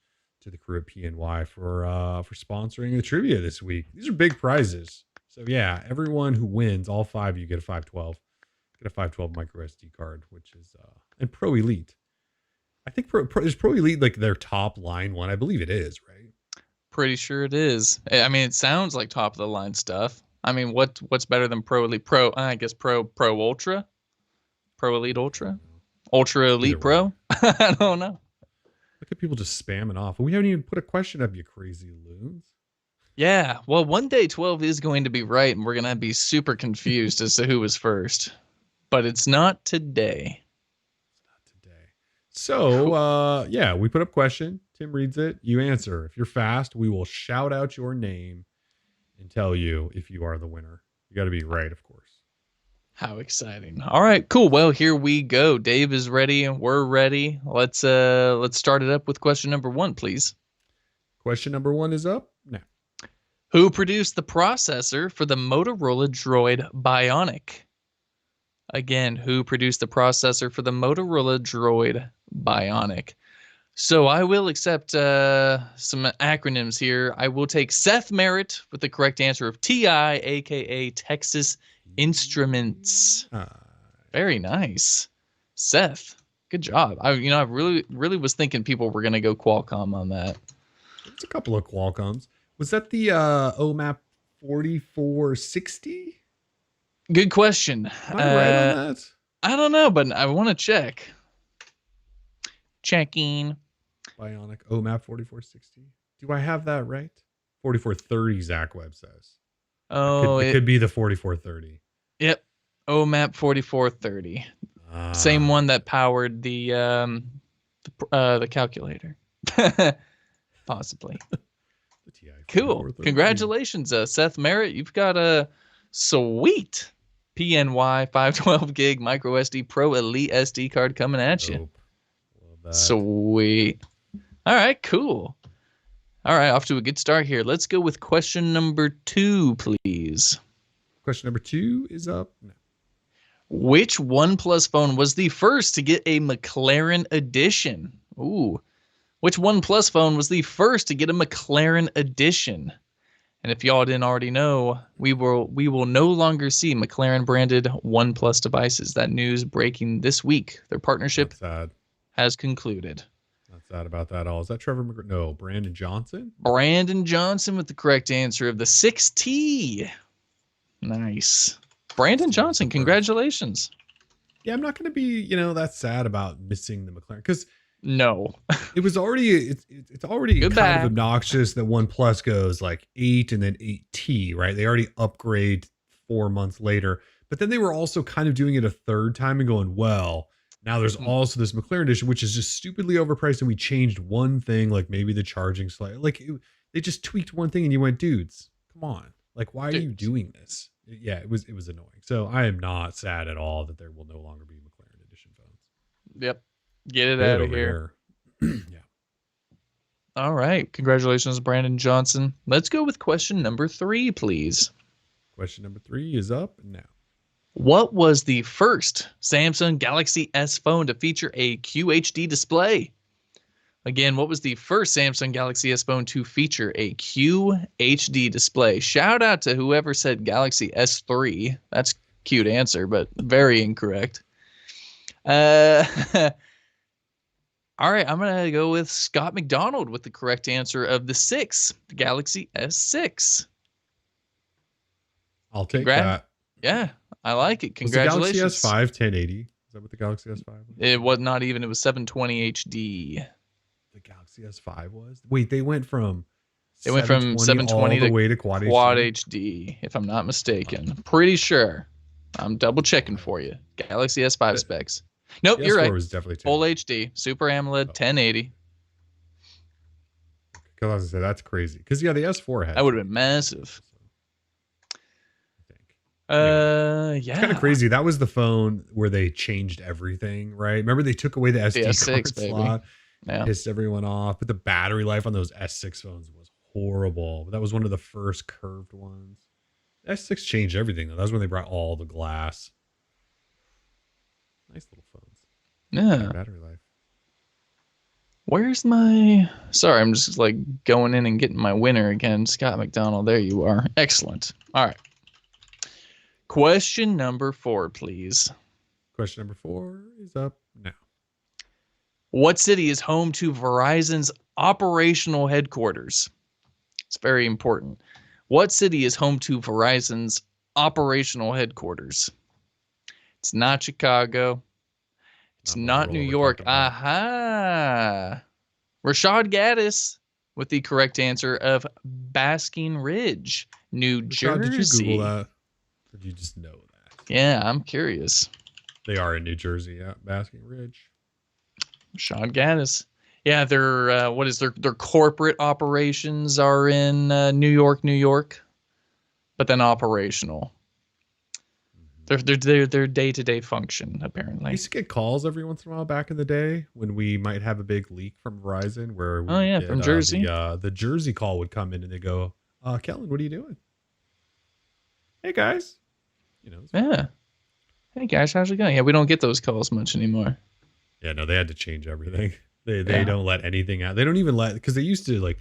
to the crew at PNY for sponsoring the trivia this week. These are big prizes. So yeah, everyone who wins, all five of you get a 512. Get a 512 micro SD card, which is and Pro Elite. I think is Pro Elite like their top line one. I believe it is, right? Pretty sure it is. I mean, it sounds like top of the line stuff. I mean, what's better than Pro Elite? I guess Pro Ultra, Pro Elite Ultra, Ultra Elite Pro. I don't know. Look at people just spamming off. We haven't even put a question up, you crazy loons. Yeah. Well, one day 12 is going to be right, and we're gonna be super confused as to who was first. But it's not today. It's not today. So, yeah, we put up question. Tim reads it. You answer. If you're fast, we will shout out your name and tell you if you are the winner. You got to be right, of course. How exciting. All right, cool. Well, here we go. Dave is ready and we're ready. Let's start it up with question number 1, please. Question number 1 is up now. Who produced the processor for the Motorola Droid Bionic? Again, who produced the processor for the Motorola Droid Bionic? So I will accept some acronyms here. I will take Seth Merritt with the correct answer of TI, aka Texas Instruments. Very nice, Seth. Good job. I really was thinking people were gonna go Qualcomm on that. It's a couple of Qualcomms. Was that the OMAP 4460? Good question. Am I right on that? I don't know, but I want to check. Checking. Bionic OMAP 4460. Do I have that right? 4430, Zach Webb says. Oh, it could be the 4430. Yep. OMAP 4430. Same one that powered the calculator. Possibly. Cool. Congratulations, Seth Merritt. You've got a sweet PNY 512 gig micro SD Pro Elite SD card coming at you. Sweet. All right, cool. All right, off to a good start here. Let's go with question number 2, please. Question number 2 is up now. Which OnePlus phone was the first to get a McLaren edition? Ooh. Which OnePlus phone was the first to get a McLaren edition? And if y'all didn't already know, we will no longer see McLaren branded OnePlus devices. That news breaking this week. Their partnership has concluded. Not sad about that at all. Is that Trevor McGrath? No, Brandon Johnson? Brandon Johnson with the correct answer of the 6T. Nice. Brandon Johnson, congratulations. Yeah, I'm not going to be, that sad about missing the McLaren because no, it was already it's already kind of obnoxious that OnePlus goes like 8 and then 8T, right? They already upgrade 4 months later, but then they were also kind of doing it a third time and going, well, now there's also this McLaren edition, which is just stupidly overpriced, and we changed one thing, like maybe the charging slide, they just tweaked one thing, and you went, dudes, come on, like why are you doing this? Yeah, it was annoying. So I am not sad at all that there will no longer be McLaren edition phones. Yep. Get it out of here. Yeah. All right. Congratulations, Brandon Johnson. Let's go with question number 3, please. Question number 3 is up now. What was the first Samsung Galaxy S phone to feature a QHD display? Again, what was the first Samsung Galaxy S phone to feature a QHD display? Shout out to whoever said Galaxy S3. That's a cute answer, but very incorrect. All right, I'm going to go with Scott McDonald with the correct answer of the 6, the Galaxy S6. I'll take that. Yeah, I like it. Congratulations. Was the Galaxy S5 1080? Is that what the Galaxy S5 was? It was not even. It was 720 HD. The Galaxy S5 was? Wait, they went from 720 all the way to Quad HD, if I'm not mistaken. Pretty sure. I'm double checking for you. Galaxy S5 specs. Nope, you're right. Was definitely full HD, Super AMOLED, 1080. Because I was gonna say that's crazy. Because the S4 had that would have been massive. Anyway, it's kind of Yeah. crazy. That was the phone where they changed everything, right? Remember they took away the The SD S6, card baby. slot, Yeah. pissed everyone off. But the battery life on those S6 phones was horrible. That was one of the first curved ones. S6 changed everything though. That was when they brought all the glass. Nice little phones. Yeah. Battery life. Where's my... Sorry, I'm just like going in and getting my winner again. Scott McDonald, there you are. Excellent. All right. Question number 4, please. Question number 4 is up now. What city is home to Verizon's operational headquarters? It's very important. What city is home to Verizon's operational headquarters? It's not Chicago. It's not New Motorola we're York. talking about. Aha. Rashad Gaddis with the correct answer of Basking Ridge, New Rashad, did you Google Jersey. that? Or did you just know that? Yeah, I'm curious. They are in New Jersey, yeah. Basking Ridge. Rashad Gaddis. Yeah, their corporate operations are in New York, New York, but then operational. Their day-to-day function, We apparently. used to get calls every once in a while back in the day when we might have a big leak from Verizon where we Oh, yeah, would from get, Jersey. the Jersey call would come in and they go, Kellen, what are you doing? Hey guys. You know, it's fun. Yeah. Hey guys, how's it going? Yeah, we don't get those calls much anymore. Yeah, no, they had to change everything. They Yeah. don't let anything out. They don't even let, because they used to like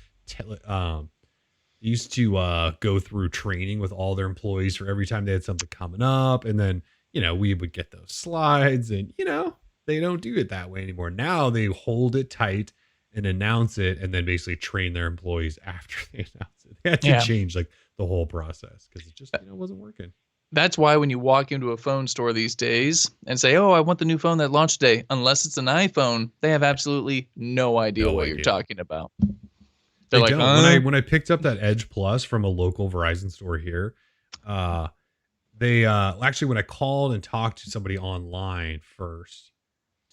go through training with all their employees for every time they had something coming up, and then we would get those slides, and they don't do it that way anymore. Now they hold it tight and announce it, and then basically train their employees after they announce it. They had to Yeah. change like the whole process because it just wasn't working. That's why when you walk into a phone store these days and say, "Oh, I want the new phone that launched today," unless it's an iPhone, they have absolutely no idea No what you're idea. talking about. They They're like, don't. When I picked up that Edge Plus from a local Verizon store here, they actually, when I called and talked to somebody online first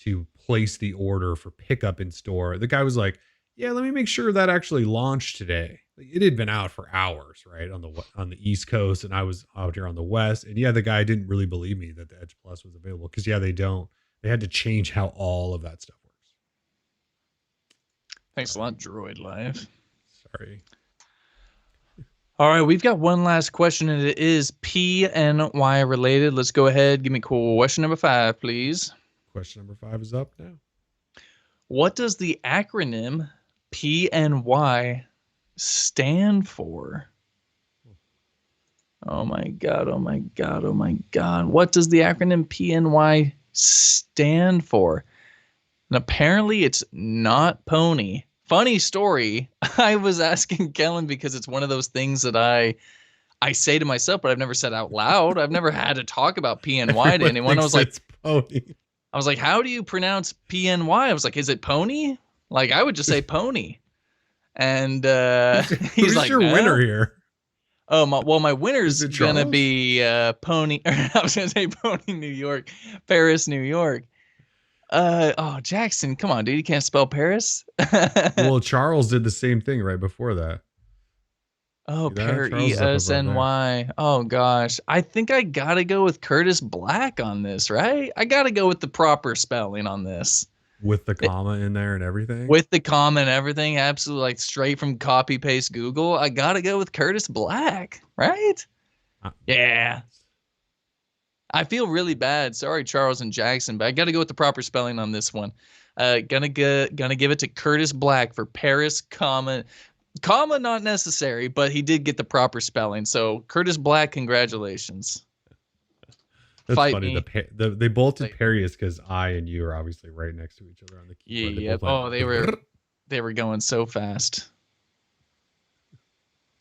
to place the order for pickup in store, the guy was like, "Yeah, let me make sure that actually launched today." Like, it had been out for hours, right, on the East Coast, and I was out here on the West. And yeah, the guy didn't really believe me that the Edge Plus was available because they had to change how all of that stuff works. "Thanks a lot, Droid Live." Sorry. All right, we've got one last question, and it is PNY related. Let's go ahead. Give me question number 5, please. Question number 5 is up now. What does the acronym PNY stand for? Oh my God, oh my God, oh my God. What does the acronym PNY stand for? And apparently it's not pony. Funny story. I was asking Kellen because it's one of those things that I say to myself, but I've never said out loud. I've never had to talk about PNY to anyone. I was like, it's pony. how do you pronounce PNY? I was like, is it pony? Like, I would just say pony. And he's Who's like, your no. winner here? Oh, my winner's Is it gonna Charles? be Pony. I was gonna say Pony, New York, Paris, New York. Jackson, come on, dude, you can't spell Paris. Well, Charles did the same thing right before that. Oh, See that? Charles is up above PESNY. Oh gosh, I think I gotta go with Curtis Black on this, right? I gotta go with the proper spelling on this. with the comma in there and everything. With the comma and everything, absolutely, like straight from copy paste Google. I gotta go with Curtis Black, right? Yeah. I feel really bad. Sorry, Charles and Jackson, but I gotta go with the proper spelling on this one. Gonna give it to Curtis Black for Paris, comma not necessary, but he did get the proper spelling. So Curtis Black, congratulations. That's Fight funny. me. They both did Parius because I and you are obviously right next to each other on the keyboard. Yeah. Oh, they were going so fast.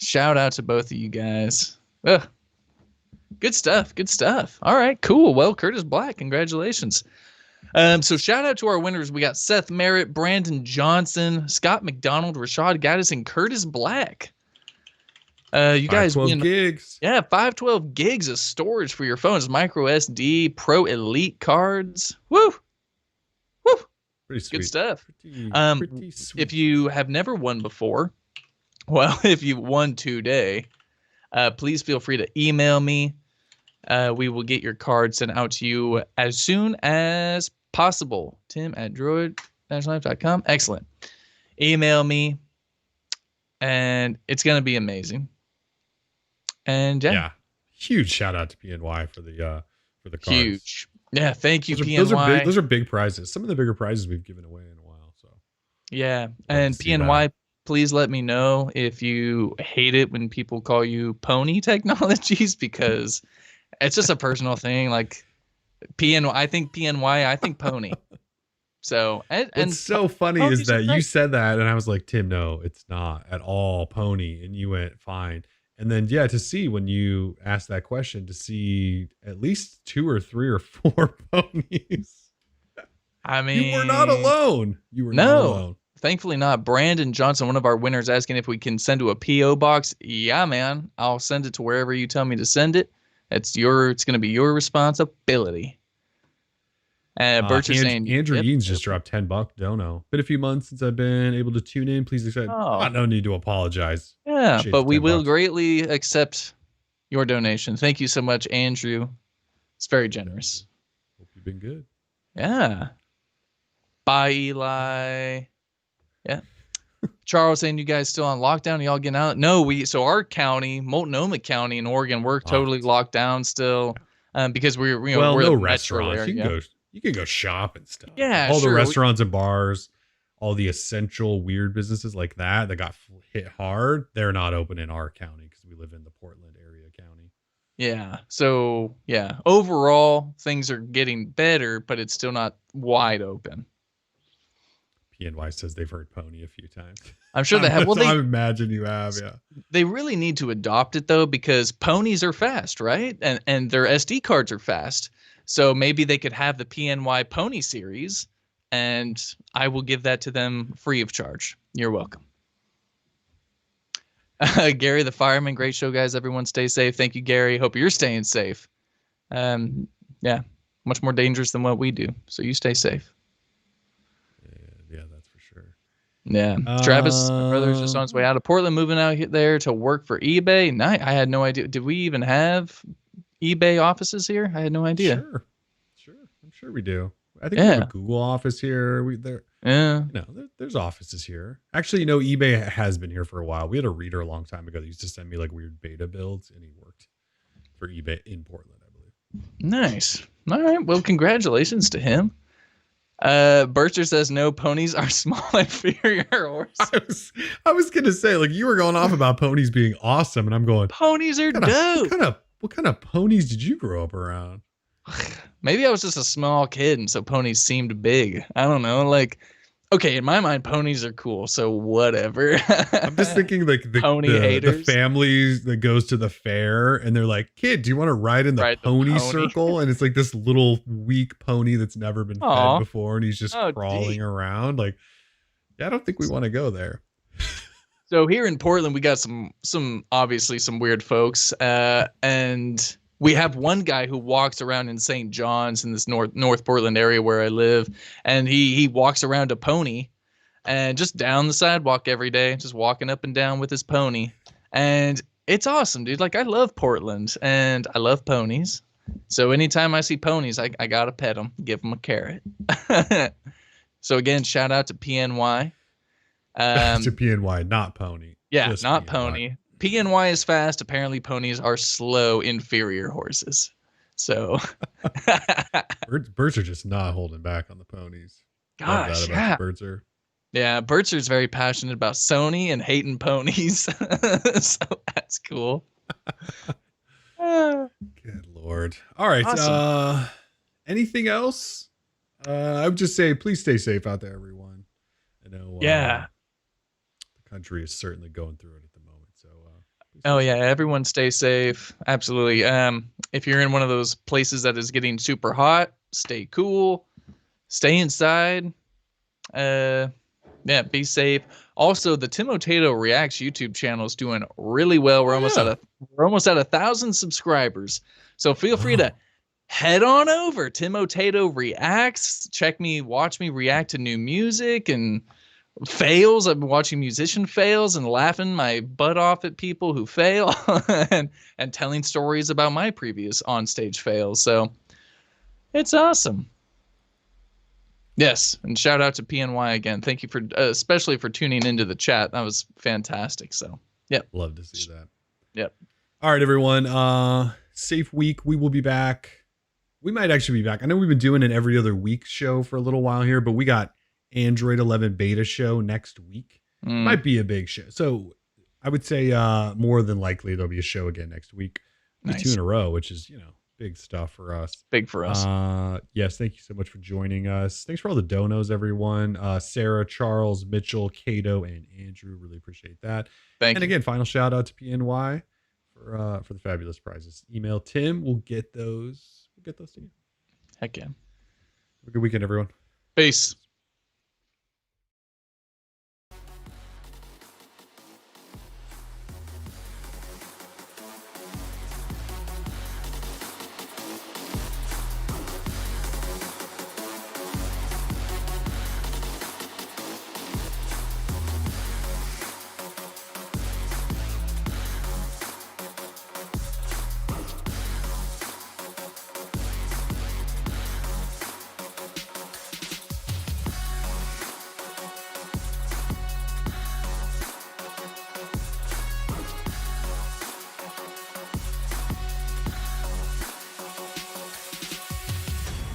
Shout out to both of you guys. Ugh. Good stuff. Good stuff. All right, cool. Well, Curtis Black, congratulations. So shout out to our winners. We got Seth Merritt, Brandon Johnson, Scott McDonald, Rashad Gaddis, and Curtis Black. You guys 512 gigs. Yeah, 512 gigs of storage for your phones, micro SD, Pro Elite cards. Woo! Woo! Pretty sweet. Good stuff. Pretty sweet. If you have never won before, well, if you won today, please feel free to email me we will get your card sent out to you as soon as possible. Tim@droid-life.com. Excellent. Email me, and it's going to be amazing. And Yeah. Huge shout out to PNY for the cards. Huge. Yeah, thank you, PNY. Those are big prizes. Some of the bigger prizes we've given away in a while. So yeah, and PNY, please let me know if you hate it when people call you Pony Technologies, because it's just a personal thing. Like PNY, I think PNY, I think Pony. So and what's so funny is that you said that, and I was like, Tim, no, it's not at all Pony, and you went fine. And then, yeah, to see when you asked that question, to see at least 2 or 3 or 4 ponies. I mean, you were not alone. You were not alone. Thankfully not. Brandon Johnson, one of our winners, asking if we can send to a P.O. box. Yeah, man. I'll send it to wherever you tell me to send it. It's going to be your responsibility. Birch is saying Andrew Eanes just dropped $10 dono. Been a few months since I've been able to tune in. Please accept. No need to apologize. Yeah, but we will greatly accept your donation. Thank you so much, Andrew. It's very generous. Hope you've been good. Yeah. Bye, Eli. Yeah. Charles saying, you guys still on lockdown? Y'all getting out? No, so our county, Multnomah County in Oregon, we're totally locked down still, because we're we're no the restaurants. Metro You can go shop and stuff. Yeah, all the restaurants and bars, all the essential weird businesses like that got hit hard. They're not open in our county because we live in the Portland area county. Yeah. So yeah, overall things are getting better, but it's still not wide open. PNY says they've heard Pony a few times. I'm sure they have. Well, I imagine you have. Yeah. They really need to adopt it though, because ponies are fast, right? And their SD cards are fast. So maybe they could have the PNY Pony series, and I will give that to them free of charge. You're welcome. Gary the Fireman, great show, guys. Everyone stay safe. Thank you, Gary. Hope you're staying safe. Yeah, much more dangerous than what we do. So you stay safe. Yeah, that's for sure. Yeah. Travis, my brother's just on his way out of Portland, moving out there to work for eBay. I had no idea. Did we even have eBay offices here? I had no idea. Sure. I'm sure we do. I think we have a Google office here. There's offices here. Actually, eBay has been here for a while. We had a reader a long time ago that used to send me like weird beta builds, and he worked for eBay in Portland, I believe. Nice. All right. Well, congratulations to him. Bircher says no, ponies are small inferior horses. I was gonna say, like, you were going off about ponies being awesome, and I'm going, ponies are dope. What kind of ponies did you grow up around? Maybe I was just a small kid, and so ponies seemed big. I don't know. Like, okay, in my mind, ponies are cool, so whatever. I'm just thinking like the families that goes to the fair, and they're like, kid, do you want to ride in the pony circle? And it's like this little weak pony that's never been fed before, and he's just crawling around. Like, yeah, I don't think we want to go there. So here in Portland, we got some obviously some weird folks, and we have one guy who walks around in St. John's in this North Portland area where I live, and he walks around a pony, and just down the sidewalk every day, just walking up and down with his pony, and it's awesome, dude. Like, I love Portland, and I love ponies, so anytime I see ponies, I gotta pet them, give them a carrot. So again, shout out to PNY. To PNY, not pony. Yeah, not PNY. Pony. PNY is fast. Apparently, ponies are slow, inferior horses. So, birds are just not holding back on the ponies. Gosh, yeah. Birzer. Yeah, Birdser's very passionate about Sony and hating ponies. So that's cool. Good Lord. All right. Awesome. Anything else? I would just say, please stay safe out there, everyone. I know. Yeah. The country is certainly going through it at the moment. So. Oh yeah, everyone stay safe. Absolutely. If you're in one of those places that is getting super hot, stay cool. Stay inside. Yeah, be safe. Also, the Timotato Reacts YouTube channel is doing really well. We're almost at 1,000 subscribers. So feel free to head on over. Timotato Reacts. Watch me react to new music and fails. I've been watching musician fails and laughing my butt off at people who fail and telling stories about my previous onstage fails. So it's awesome. Yes, and shout out to PNY again. Thank you for especially for tuning into the chat. That was fantastic. So, yep. Love to see that. Yep. All right, everyone. Safe week. We will be back. We might actually be back. I know we've been doing an every other week show for a little while here, but we got Android 11 beta show next week. Might be a big show. So I would say more than likely there'll be a show again next week. Nice. 2 in a row, which is, big stuff for us. Big for us. Yes, thank you so much for joining us. Thanks for all the donos, everyone. Sarah, Charles, Mitchell, Cato, and Andrew. Really appreciate that. Thank you. And again, final shout out to PNY for the fabulous prizes. Email Tim. We'll get those to you. Heck yeah. Have a good weekend, everyone. Peace.